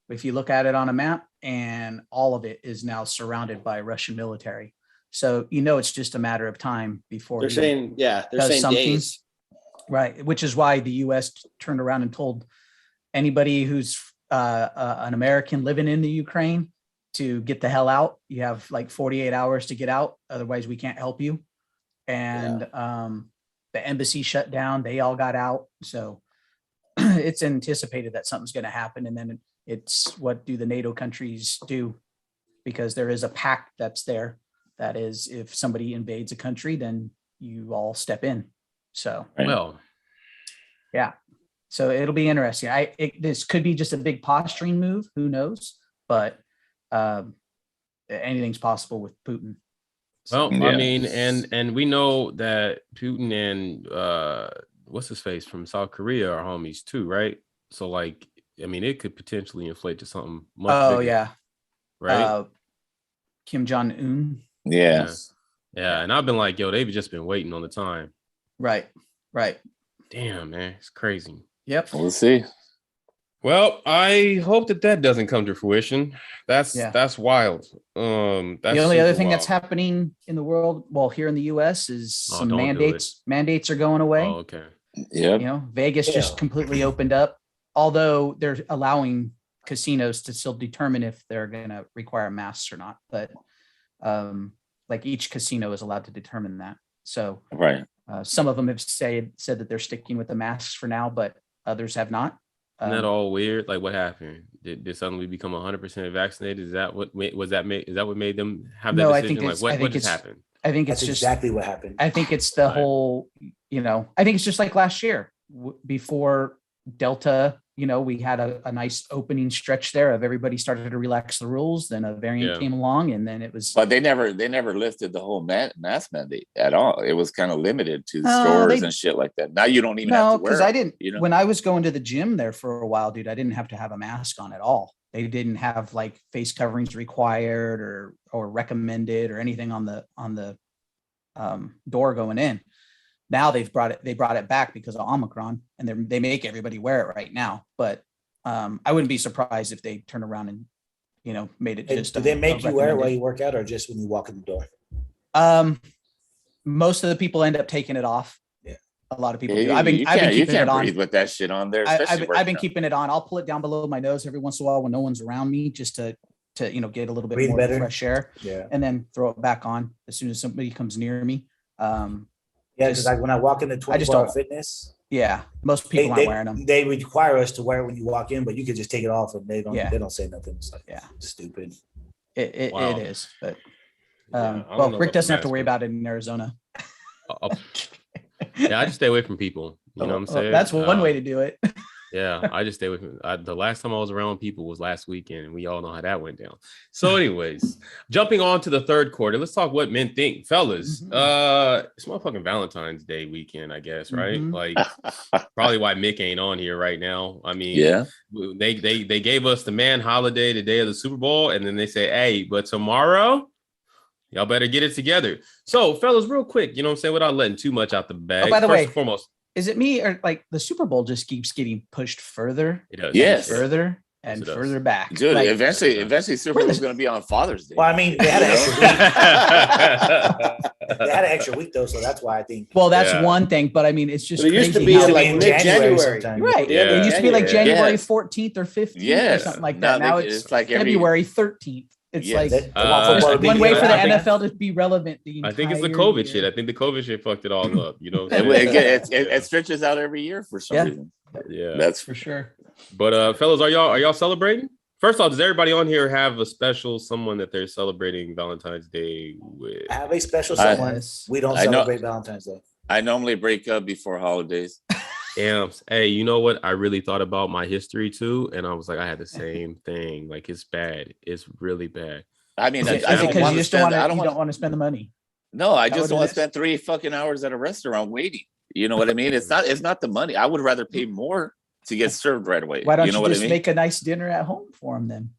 if you look at it on a map, and all of it is now surrounded by Russian military. So, it's just a matter of time before They're saying days. Right. Which is why the U.S. turned around and told anybody who's an American living in the Ukraine to get the hell out. You have like 48 hours to get out. Otherwise, we can't help you. And the embassy shut down. They all got out. So it's anticipated that something's going to happen. And then it's what do the NATO countries do? Because there is a pact that's there. That is, if somebody invades a country, then you all step in. So, Well, yeah. So it'll be interesting. This could be just a big posturing move. Who knows? But anything's possible with Putin. well, I mean, and we know that Putin and what's his face from South Korea are homies too, right? So like, I mean, it could potentially inflate to something much bigger. Yeah. Right. Kim Jong-un. Yeah. Yeah. And I've been like, yo, they've just been waiting on the time. Right. Damn, man. It's crazy. Yep. We'll see. Well, I hope that doesn't come to fruition. That's wild. The only other thing that's happening in the world, well, here in the US, is some mandates. Mandates are going away. Oh, okay. Yeah. Vegas just completely opened up, although they're allowing casinos to still determine if they're going to require masks or not. But like each casino is allowed to determine that. So some of them have said that they're sticking with the masks for now, but others have not. Isn't that all weird? Like, what happened? Did suddenly become 100% vaccinated? Is that what made them have that decision? Like, what just happened? I think That's exactly what happened. I think it's the whole, I think it's just like last year before Delta, we had a nice opening stretch there of everybody started to relax the rules. Then a variant came along, and then it was. But they never lifted the whole mask mandate at all. It was kind of limited to stores and shit like that. Now you don't even have to wear. No, because I didn't. When I was going to the gym there for a while, dude, I didn't have to have a mask on at all. They didn't have like face coverings required or recommended or anything on the door going in. Now they brought it back because of Omicron, and they make everybody wear it right now. But I wouldn't be surprised if they turn around and made it just. Do they make you wear it while you work out, or just when you walk in the door? Most of the people end up taking it off. Yeah, a lot of people do. I've been keeping it on with that shit on there. I've been keeping it on. I'll pull it down below my nose every once in a while when no one's around me, just to get a little bit more fresh air. Yeah, and then throw it back on as soon as somebody comes near me. Yeah, because when I walk into 24-hour fitness, most people aren't wearing them. They require us to wear it when you walk in, but you could just take it off and they don't say nothing. It's like, stupid. It is, but well, Rick doesn't have to worry about it in Arizona. Yeah, I just stay away from people. You know what I'm saying? That's one way to do it. Yeah, I just stay away from. The last time I was around people was last weekend, and we all know how that went down. So, anyways, jumping on to the third quarter, let's talk what men think, fellas. It's motherfucking Valentine's Day weekend, I guess, right? Mhm. Like, probably why Mick ain't on here right now. I mean, Yeah. they gave us the man holiday the day of the Super Bowl, and then they say, hey, but tomorrow, y'all better get it together. So, fellas, real quick, you know what I'm saying, without letting too much out the bag. by the First way, and foremost, Is it me or like the Super Bowl just keeps getting pushed further, it does. Yes. further, and Yes, it does. further back? Dude, Like, eventually Super Bowl is going to be on Father's Day. Well, I mean, they had an You extra know? week. They had an extra week though, so that's why I think. well, that's Yeah. one thing, but I mean, it's just But it used to crazy be how- like in mid-January. sometime. right. Yeah. It used to be like January. January Yes. 14th or 15th or Yes. something like Now that. Now they- it's it's like every- February 13th. It's Yes. like They want Uh, football to there's be one way for the I think- NFL to be relevant. The I think it's the entire COVID year. shit. I think the COVID shit fucked it all up. You know what I'm It, saying? it stretches out every year for some Yeah. reason. Yeah. That's for sure. But fellas, are y'all celebrating? First off, does everybody on here have a special someone that they're celebrating Valentine's Day with? I have a special I- someone. Yes. We don't I know- celebrate Valentine's Day. I normally break up before holidays. Damn. Hey, you know what? I really thought about my history too, and I was like, I had the same thing. Like, it's bad. It's really bad. I mean, Is it I don't because want you to just don't spend. want to? I You don't don't want. want to spend the money. No, I that just what don't it want to is? spend 3 fucking hours at a restaurant waiting. You know what I mean? It's not the money. I would rather pay more to get served right away. Why don't you know you what just I mean? make a nice dinner at home for them then?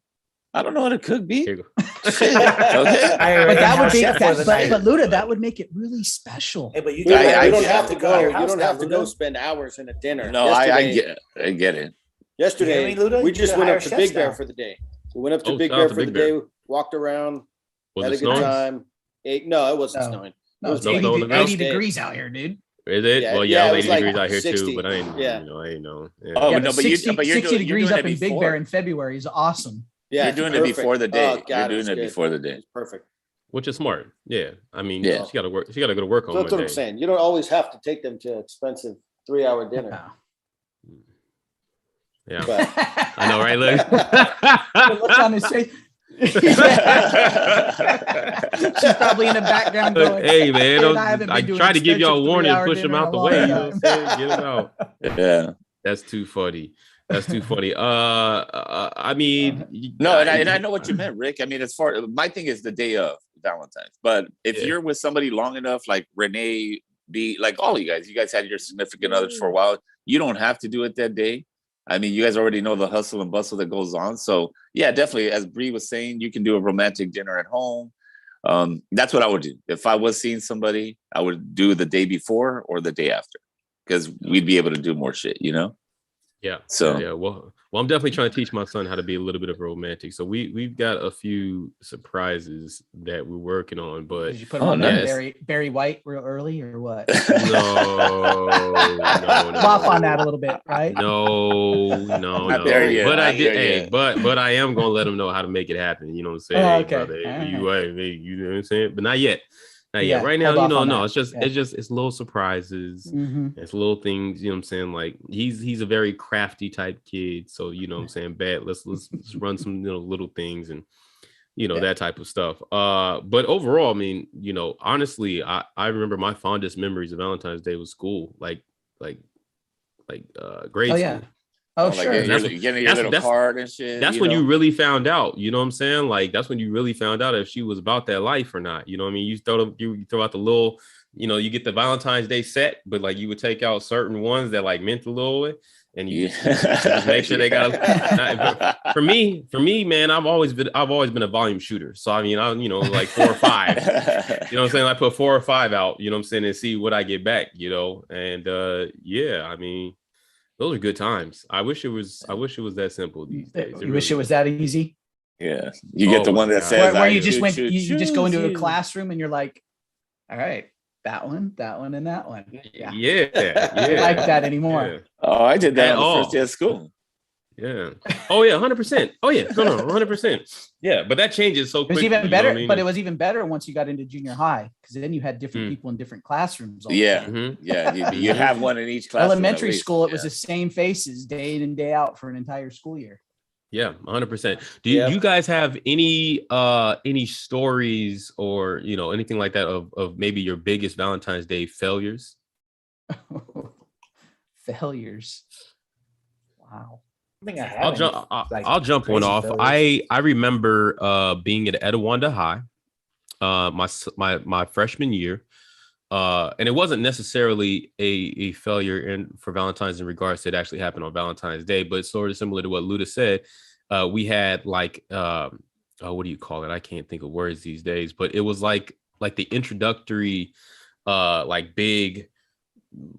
I don't know what it could be. Here you go. Okay. Hire But an that would in-house be chef for that, the but, night. but Luda, that would make it really special. Hey, but you, You don't, I you don't get- have to go go. your You house don't now, have to go Luda. spend hours in a dinner. No, I get it. You hear Yesterday, me, Luda? we You just could went hire up to chefs Big Bear now. for the day. We went up to Oh, Big shout out Bear to for the Big Bear. day, walked around, Was had it a good snowing? time. No, it wasn't No. snowing. No, it's No 80, snow on the ground? 80 degrees out here, dude. Is it? Yeah, Well, yeah, yeah, it 80 was like degrees out here 60. too, but I ain't, Yeah. I ain't know. Yeah. Oh, Yeah, no, but but you- 60, but you're 60 doing- you're degrees doing up it in Big before. Bear in February is awesome. Yeah, You're doing perfect. it before the day. Oh, God, You're it doing was it good. before the day. It's perfect. Which is smart. Yeah. I mean, Yeah. she got to work. She got to go to work on So that's what I'm Monday. saying. You don't always have to take them to expensive 3-hour dinner. Wow. Yeah. But I know, right? Look. The look on his face. She's probably in the background Look, going, hey man, "Dude, I haven't I been to an tried to give y'all a expensive warning and 3-hour push them dinner out the in a way. You long know what I'm saying? Get them out. Yeah. That's too funny. That's too funny. I mean, No, and I know what you meant, Rick. I mean, as far my thing is the day of Valentine's, but if Yeah. you're with somebody long enough, like Renee, B, like all you guys had your significant others for a while. You don't have to do it that day. I mean, you guys already know the hustle and bustle that goes on. So yeah, definitely, as Bree was saying, you can do a romantic dinner at home. That's what I would do if I was seeing somebody. I would do the day before or the day after, because we'd be able to do more shit, you know. Yeah. So- yeah. Well, I'm definitely trying to teach my son how to be a little bit of a romantic. So we've got a few surprises that we're working on, but Did you put him Oh, on nice. Barry White real early or what? no. Off on that a little bit, right? No. Not there yet, But I not did. there Hey, yet. but I am gonna let him know how to make it happen. You know what I'm saying? Oh, Hey, okay. brother, All you know what I'm saying? But not yet. Not Yeah, yet. Right now, hold off on no. that. It's just Yeah. it's little surprises. Mhm. It's little things, you know what I'm saying? Like he's a very crafty type kid. So you know what I'm saying, bad. Let's run some little things and Yeah. that type of stuff. But overall, I mean, honestly, I remember my fondest memories of Valentine's Day was school, like grade Oh school. yeah. Oh Like sure. getting That's- your that's- little that's- card and shit. That's when know? you really found out, you know what I'm saying? Like that's when you really found out if she was about that life or not. You know what I mean? You throw out the little, you get the Valentine's Day set, but like you would take out certain ones that like meant a little bit, and you just make sure they got. For me, man, I've always been a volume shooter. So I mean, like 4 or 5. You know what I'm saying? I put 4 or 5 out, you know what I'm saying, and see what I get back, and yeah, I mean, those are good times. I wish it was that simple these days. You wish it was that easy. Yeah, you get Oh the my one that God. says Where I you just do went, choose- you just go into a choose. classroom and you're like, all right, that one, and that one. Yeah. Yeah, I yeah. like that anymore. Oh, I did that At on the all. first day of school. Yeah. Oh yeah, 100%. Oh yeah, no, 100%. Yeah, but that changes so It was quickly. even you know better, what I mean? but it was even better once you got into junior high because then you had different Mm. people in different classrooms. all the Yeah, time. Mhm. yeah, you have one in each class. Elementary school, it was the same faces day in and day out for an entire school year. Yeah, 100%. Do Yep. you guys have any stories or anything like that of maybe your biggest Valentine's Day failures? Failures. Wow. I think I have. I'll any, jump. like, I'll jump one crazy off. failures. I remember being at Etowanda High, my freshman year, and it wasn't necessarily a failure for Valentine's in regards to it actually happened on Valentine's Day, but sort of similar to what Luda said. We had like what do you call it? I can't think of words these days, but it was like the introductory, like big,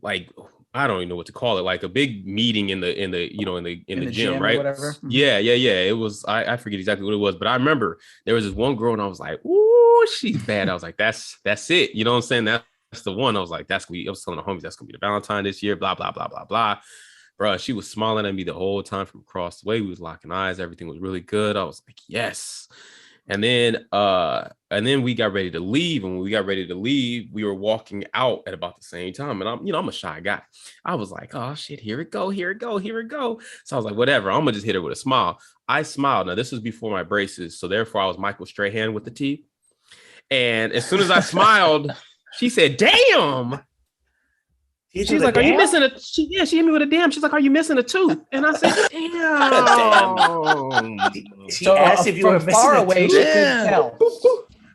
like I don't even know what to call it, like a big meeting in the in the gym, or right? whatever. Mhm. Yeah. It was I forget exactly what it was, but I remember there was this one girl and I was like, "Ooh, she's bad." I was like, "That's it." You know what I'm saying? That's the one. I was like, "That's gonna be." I was telling the homies that's gonna be the Valentine this year. Blah blah blah blah blah. Bro, she was smiling at me the whole time from across the way. We was locking eyes. Everything was really good. I was like, "Yes." And then we got ready to leave. And when we got ready to leave, we were walking out at about the same time. And I'm a shy guy. I was like, "Oh shit, here it go, here it go, here it go." So I was like, whatever, I'm gonna just hit her with a smile. I smiled. Now, this was before my braces, so therefore I was Michael Strahan with the teeth. And as soon as I smiled, she said, "Damn." She's like, "Are you missing a?" She hit me with a damn. She's like, "Are you missing a tooth?" And I said, "Damn." She So asked if you were from missing far a away, tooth. she could Damn. tell.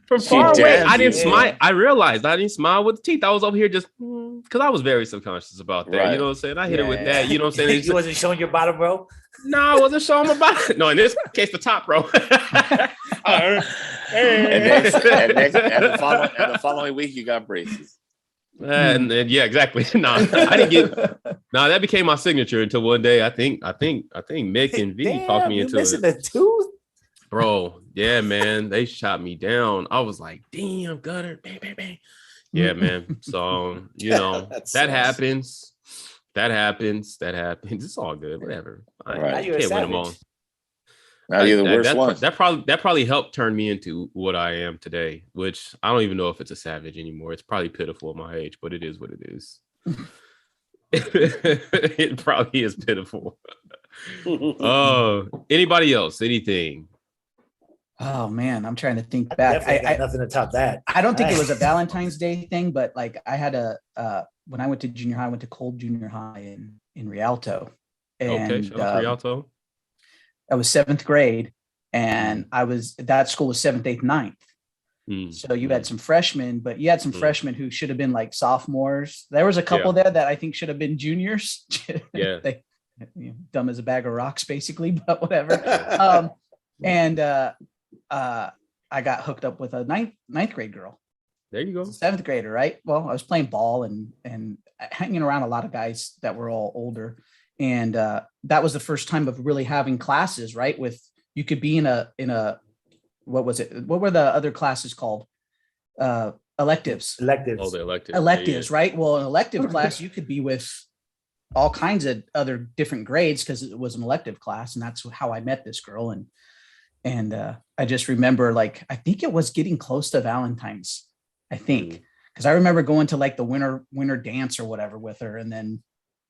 From She far away, damned I didn't you. smile. I realized I didn't smile with the teeth. I was over here just because I was very subconscious about that. Right. You know what I'm saying? I hit her with Yeah. that. You know what I'm saying? You wasn't showing your bottom, bro. No, I wasn't showing my body. No, in this case, the top row. And the following week you got braces. And yeah, exactly. No, I didn't get. No, that became my signature until one day. I think Mick and V Damn, talked me you into missing it, a tooth? bro. Yeah, man, they shot me down. I was like, "Damn, Gunner, bang, bang, bang." Yeah, man. So That that sucks. happens. That happens. It's all good. Whatever. I Right. Now you're a can't win them all. savage. Now you're the worst that, one. that probably helped turn me into what I am today, which I don't even know if it's a savage anymore. It's probably pitiful at my age, but it is what it is. It probably is pitiful. Anybody else? Anything? Oh man, I'm trying to think back. Definitely got nothing to top that. I don't think it was a Valentine's Day thing, but like I had when I went to junior high, I went to Cold Junior High in Rialto. And Okay, shout out to Rialto. I was 7th grade, and that school was 7th, 8th, 9th. So you had some freshmen, but you had some freshmen who should have been like sophomores. There was a couple there that I think should have been juniors. Yeah. They dumb as a bag of rocks, basically, but whatever. And I got hooked up with a ninth grade girl. There you go. 7th grader, right? Well, I was playing ball and hanging around a lot of guys that were all older. And that was the first time of really having classes, right? You could be in a what was it? What were the other classes called? Electives. Electives. Oh, the electives. Electives, Yeah. right? Well, an elective class, you could be with all kinds of other different grades because it was an elective class, and that's how I met this girl. And I just remember, like, I think it was getting close to Valentine's. I think because I remember going to like the winter dance or whatever with her, and then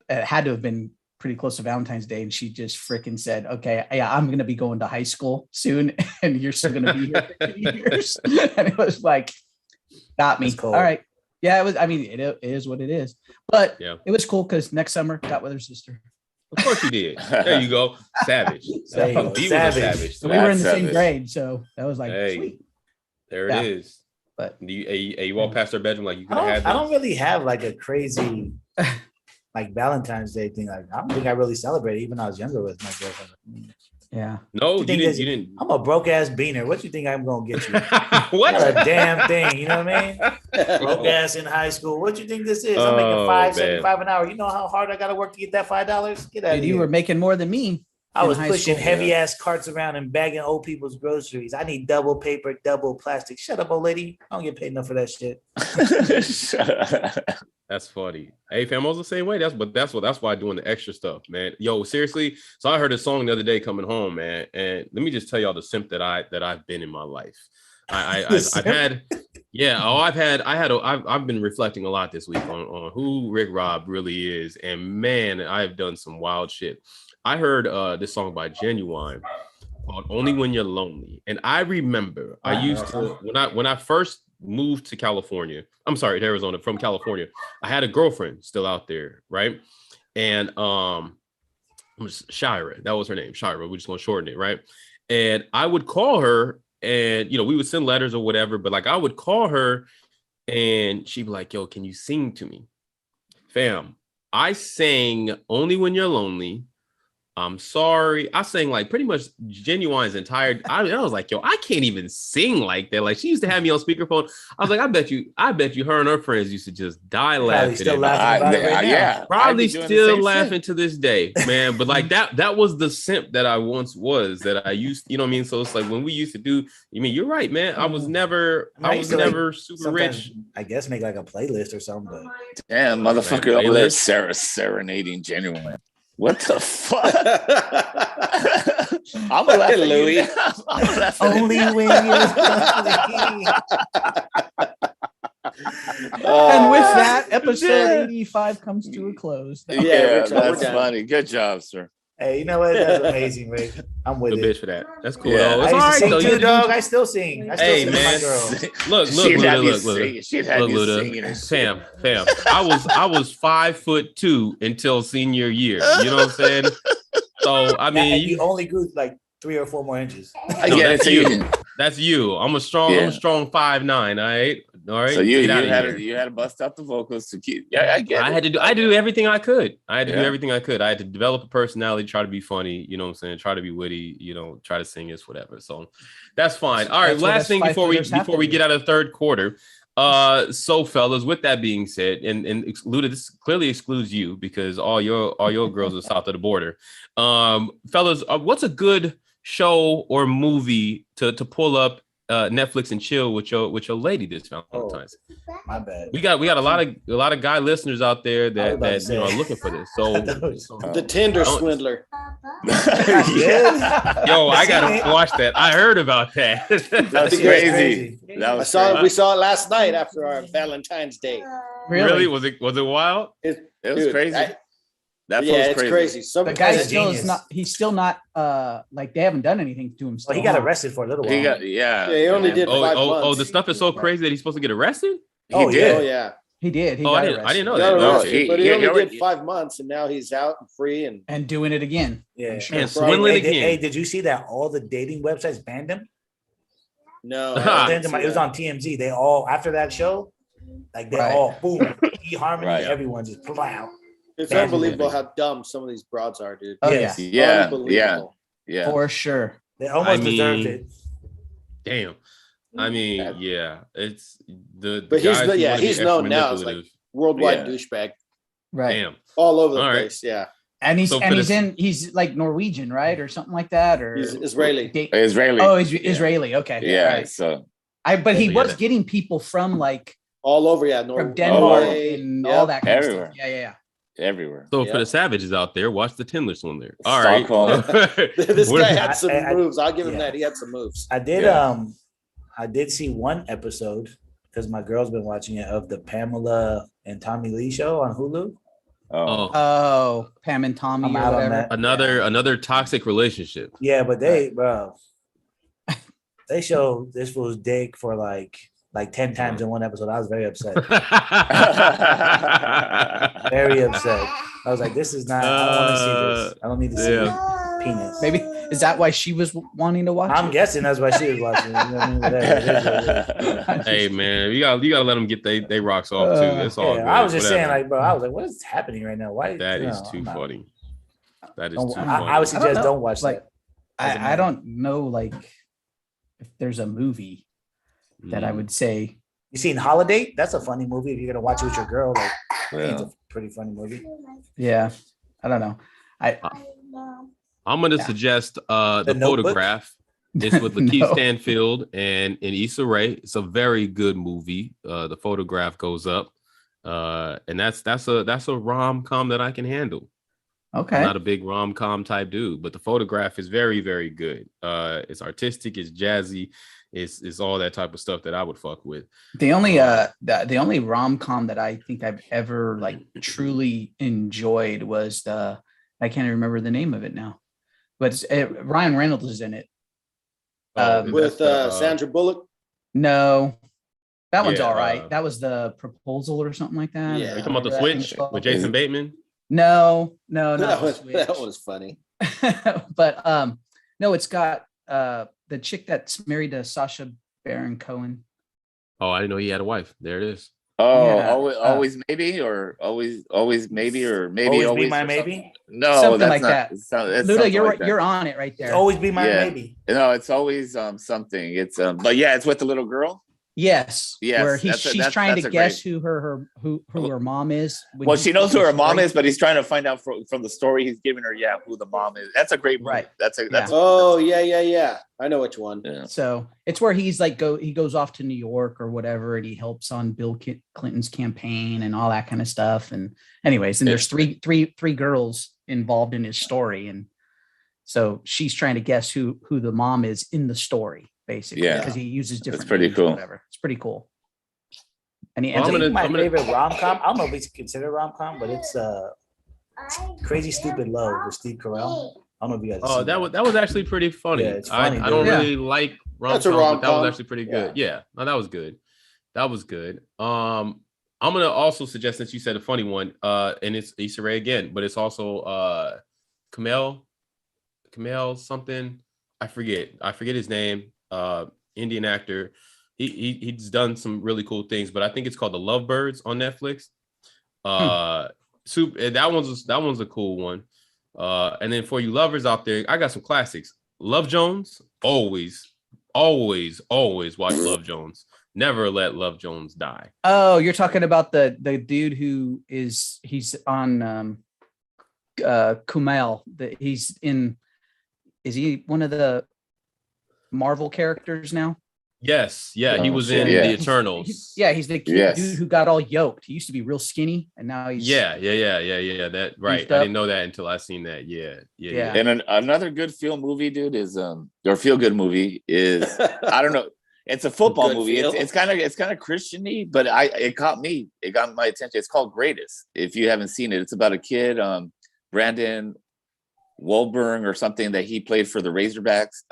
it had to have been pretty close to Valentine's Day, and she just freaking said, "Okay, yeah, I'm gonna be going to high school soon, and you're still gonna be here for 2 years." And it was like, got me. That's cool. All right, yeah, it was. I mean, it is what it is, but Yeah. it was cool because next summer got with her sister. Of course you did. There you go. Savage. There you go. He was a Savage. savage. So we were in the That's same savage. grade, so that was like Hey. sweet. There Yeah. it is. But You walk past her bedroom like you could I have had don't really have like a crazy like Valentine's Day thing. Like I don't think I really celebrated even when I was younger with my girlfriend. yeah, No, you think didn't. there's- You didn't. I'm a broke ass beaner. What you think I'm gonna get you? What? Not a damn thing. You know what I mean? Broke ass in high school. What you think this is? I'm making Oh, $5.75 an hour. You know how hard I gotta work to get that $5? Get out dude, of you here. were making more than me. I in was high pushing school. heavy ass carts around and bagging old people's groceries. I need double paper, double plastic. Shut up, old lady. I don't get paid enough for that shit. That's funny. Hey, fam, I was the same way. That's why doing the extra stuff, man. Yo, seriously. So I heard a song the other day coming home, man. And let me just tell y'all the simp that I've been in my life. I've had, yeah. Oh, I've been reflecting a lot this week on who Rick Rob really is, and man, I've done some wild shit. I heard this song by Genuine called "Only When You're Lonely," and I remember I used to when I first moved to California. I'm sorry, to Arizona from California. I had a girlfriend still out there, right? And Shira, that was her name, Shira. We're just gonna shorten it, right? And I would call her, and we would send letters or whatever. But like, I would call her, and she'd be like, "Yo, can you sing to me, fam?" I sang "Only When You're Lonely." I'm sorry. I sang like pretty much Genuine's entire. I was like, yo, I can't even sing like that. Like she used to have me on speakerphone. I was like, I bet you, her and her friends used to just die laughing. Still laughing about it right now. Yeah, probably still laughing to this day, man. But like that was the simp that I once was. That I used, you know what I mean. So it's like when we used to do. You mean you're right, man. I was never super rich. I guess make like a playlist or something. But damn, motherfucker over there, serenading Genuine. What the fuck? I'm gonna laugh at Louis. only when you're And with that, episode 85 comes to a close. Yeah, Richard, that's we're done. funny. Good job, sir. Hey, you know what? That's amazing, Rick. I'm with Good it. bitch for that. That's cool. Yeah. though. I It's used all to right sing though. too, dog. I still sing. I still Hey sing man, with my girl. look, She'd have you Luda. sing- she'd have Look, you singing Luda. and shit. Fam. I was 5'2" until senior year. You know what I'm saying? So I And mean, you only grew like 3 or 4 more inches. I No, get it. that's So you. you, That's you. I'm a strong 5'9". All right. so you Get outta had here. to bust out the vocals to keep. Yeah, I get it. I had to do everything I could. I had to do Yeah. everything I could. I had to develop a personality, try to be funny, you know what I'm saying? Try to be witty, try to sing this, whatever. So that's fine. All right. That's what Last us thing before we five-footers have to do. get out of the third quarter. So fellas, with that being said, and excluded, this clearly excludes you because all your girls are south of the border. Fellas, what's a good show or movie to pull up Netflix and chill with your lady this Valentine's? My bad. We got a lot of guy listeners out there I was that about to say. are looking for this. So The Tinder Don't- swindler. Yeah. yo, I gotta watch that. I heard about that. That's That's crazy. crazy. That I was saw crazy. we saw it last night after our Valentine's Day. Really? Was it wild? It was Dude, crazy. yeah, That was it's crazy. Some The guy Guy's a still is genius. not. He's still not. Like they haven't done anything to him. Still, Well, he got huh? arrested for a little while. He got yeah. Yeah, he only did Oh, 5 oh, months. the stuff is so crazy that he's supposed to get arrested? He Oh, did. Oh yeah. He did. He Oh, got I arrested. didn't know He that. got No, arrested, he- but he he only already- did 5 months, and now he's out and free. And And doing it again. Yeah. Sure. And Bro, swindling Hey, again. did you see that all the dating websites banned him? no, Ah. I didn't see It was that. on TMZ. They all after that show, like they Right. all boom, eHarmony, Right. everyone just plow. It's Bad unbelievable movie. how dumb some of these broads are, dude. Oh Yes. yeah, Yeah, yeah, Unbelievable. yeah. for sure. They almost I deserved mean, it. Damn. I mean, yeah, it's the But he's guys no- who yeah, wanna be he's extra known now as, like, manipulative. Worldwide Yeah. douchebag Right. Damn. all over the All right. place. Yeah, And he's So for and he's this- in. He's like Norwegian, right, or something like that, or he's Israeli. Israeli. Oh, he's Israeli. Okay. yeah. Right. So But he Yeah, was that- getting people from like All over, yeah. from Denmark and all that kind Everywhere. of stuff. Yeah. everywhere. So Yeah. for the savages out there, watch the Tinder swindler. All right. Stockholm. This What- guy had some I- moves. I'll give him yeah. that. He had some moves. I did Yeah. I did see one episode because my girl's been watching it of the Pamela and Tommy Lee show on Hulu. Oh, Oh, Pam and Tommy I'm or out on whatever. that. another toxic relationship. Yeah, but they showed this fool's dick for like 10 times in one episode. I was very upset. Very upset. I was like, this is not, I don't want to see this. I don't need to see penis. Maybe is that why she was wanting to watch I'm it? guessing that's why she was watching. You know what I mean? Whatever. It is what it is. Hey man, you gotta let them get they rocks off too. That's all. Yeah, good. I was just saying, Whatever. like, bro, I was like, what is happening right now? Why? That you is know, too I'm not- funny. That is don't- too I, funny. I would suggest know. don't watch Like, that. as a I man. don't know like if there's a movie that I Mm. would say. You seen Holiday? That's a funny movie. If you're gonna watch it with your girl, like, I think it's yeah. a pretty funny movie. Yeah, I don't know. I'm gonna Yeah. suggest The the Notebook? photograph. It's with Lakeith No. Stanfield and Issa Rae. It's a very good movie. The photograph goes up, and that's a rom-com that I can handle. Okay. I'm not a big rom-com type dude, but the photograph is very, very good. It's artistic, it's jazzy, it's all that type of stuff that I would fuck with. The only the only rom-com that I think I've ever like truly enjoyed was I can't remember the name of it now, but Ryan Reynolds is in it. With Sandra Bullock. No, that one's Yeah, all right. That was The Proposal or something like that. Yeah. Are you talking about The Switch with Jason Bateman? No, That not The was, that Switch. was funny. But no, it's got the chick that's married to Sacha Baron Cohen. Oh, I didn't know he had a wife. There it is. Oh, Yeah, always maybe, or always maybe, or maybe Always be my or maybe. something. No, Something that's like not, that. It's Luda, something you're like that. you're on it right there. Always be my Yeah. maybe. No, it's always something. It's but yeah, it's with the little girl. Yes. Yes, Where that's trying a to guess great- who her mom is. when Well, he's she knows who telling her the mom story. is, but he's trying to find out from the story he's giving her. Yeah, who the mom is. That's a great movie. Right. That's Oh yeah. I know which one. yeah. So it's where he's like he goes off to New York or whatever, and he helps on Bill Clinton's campaign and all that kind of stuff. And anyways, and there's three girls involved in his story, and so she's trying to guess who the mom is in the story, basically, Yeah. because he uses different. pretty names or cool. Whatever. It's pretty cool. And he Well, ends I'm up gonna- My favorite rom-com. I don't know if it's considered rom-com, but it's Crazy Stupid Love with Steve Carell. I don't know if you guys. have Oh, seen that was actually pretty funny. Yeah, it's funny, I don't dude. really like That's a rom-coms, but that rom-com. was actually pretty good. Yeah, no, that was good. That was good. I'm gonna also suggest, since you said a funny one, and it's Issa Rae again, but it's also Kamel something. I forget his name. Indian actor. He's done some really cool things, but I think it's called The Lovebirds on Netflix. That one's a cool one. And then for you lovers out there, I got some classics. Love Jones, always watch Love Jones. Never let Love Jones die. Oh, you're talking about the dude who he's on Kumail. He's in. Is he one of the Marvel characters now? Yes, yeah, he Oh, was shit, in yeah. The Eternals. He's the cute Yes. dude who got all yoked. He used to be real skinny, and now he's Yeah. That right. Beefed I up. didn't know that until I seen that. Yeah. Yeah. And another good feel movie, dude, is or feel good movie is I don't know. It's a football Good movie. feel. It's kind of Christian-y, but it caught me. It got my attention. It's called Greatest. If you haven't seen it, it's about a kid, Brandon Wahlberg or something, that he played for the Razorbacks.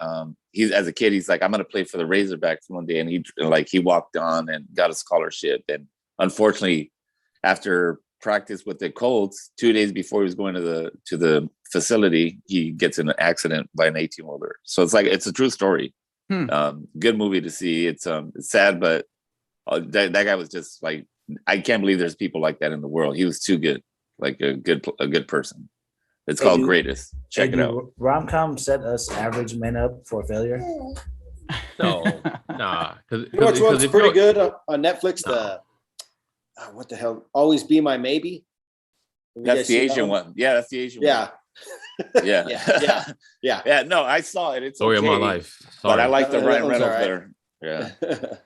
He's as a kid, he's like, I'm gonna play for the Razorbacks one day, and he walked on and got a scholarship. And unfortunately, after practice with the Colts, 2 days before he was going to the facility, he gets in an accident by an 18-wheeler. So it's a true story. Good movie to see. It's sad, but that guy was just like, I can't believe there's people like that in the world. He was too good, like a good person. It's Hey, called dude. Greatest. Check it out. Rom-com set us average men up for failure. No, nah. You know which one's pretty good on Netflix? The what the hell? Always Be My Maybe. Have you That's guys the seen that Asian one? one. Yeah, that's the Asian Yeah. one. Yeah. Yeah. Yeah. No, I saw it. It's Story of my okay, life. But I Sorry. like the That Ryan one's Reynolds all right. better. Yeah.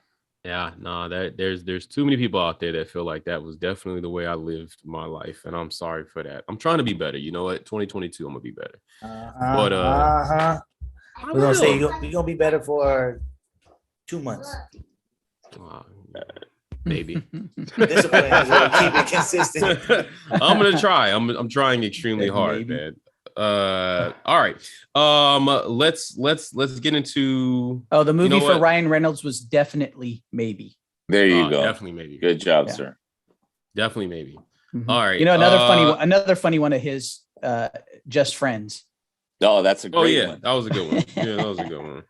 Yeah, no, there's too many people out there that feel like that was definitely the way I lived my life, and I'm sorry for that. I'm trying to be better. You know what? 2022, I'm gonna be better. But, I We're gonna say will. you're gonna be better for 2 months. Uh, maybe. Discipline. Keep it consistent. I'm gonna try. I'm trying extremely hard, Maybe. man. All right. Let's get into Oh, the movie know for what? Ryan Reynolds was definitely maybe. There you go. definitely maybe. Good job, Yeah. sir. Definitely maybe. Mhm. All right. You know, another funny one of his, Just Friends. Oh, that's a great Oh yeah, one. that was a good one. Yeah, that was a good one.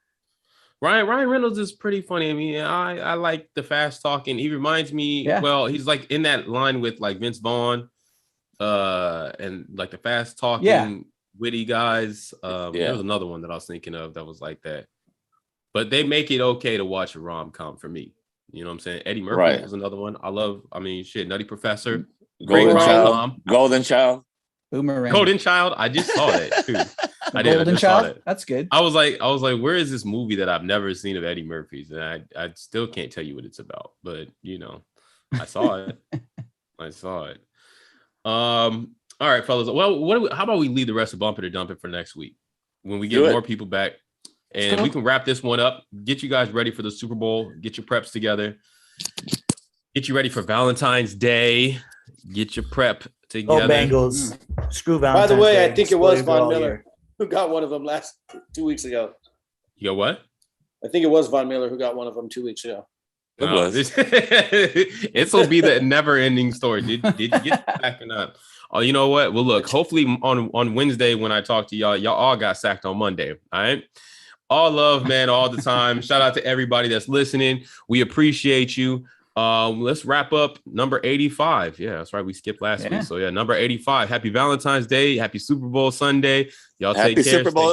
Ryan Reynolds is pretty funny. I mean, I like the fast talking. He reminds me. Yeah. Well, he's like in that line with like Vince Vaughn, and like the fast talking, Yeah. witty guys. Yeah. There was another one that I was thinking of that was like that. But they make it okay to watch a rom-com for me. You know what I'm saying? Eddie Murphy Right. was another one. I mean, shit, Nutty Professor, Golden great Child. rom-com. Golden Child. Boomerang. Golden Child. I just saw that too. The I did. I Golden just saw Child. that. That's good. I was like, where is this movie that I've never seen of Eddie Murphy's? And I still can't tell you what it's about, but you know, I saw it. I saw it. All right, fellas. Well, how about we leave the rest of Bumper to Dump It for next week when we Do get it. more people back, and we can wrap this one up. Get you guys ready for the Super Bowl. Get your preps together. Get you ready for Valentine's Day. Get your prep Go together. Bengals. Screw By Valentine's the way, Day. I think it was Spoil Von all Miller year. who got one of them 2 weeks ago. You go what? I think it was Von Miller who got one of them 2 weeks ago. It was. This will be the never-ending story. Did you get it back or not? Oh, you know what? Well, look. Hopefully on Wednesday when I talk to y'all all got sacked on Monday. All right. All love, man, all the time. Shout out to everybody that's listening. We appreciate you. Let's wrap up number 85. Yeah, that's right. We skipped last week. So yeah, number 85. Happy Valentine's Day. Happy Super Bowl Sunday. Y'all Happy take care. Super Bowl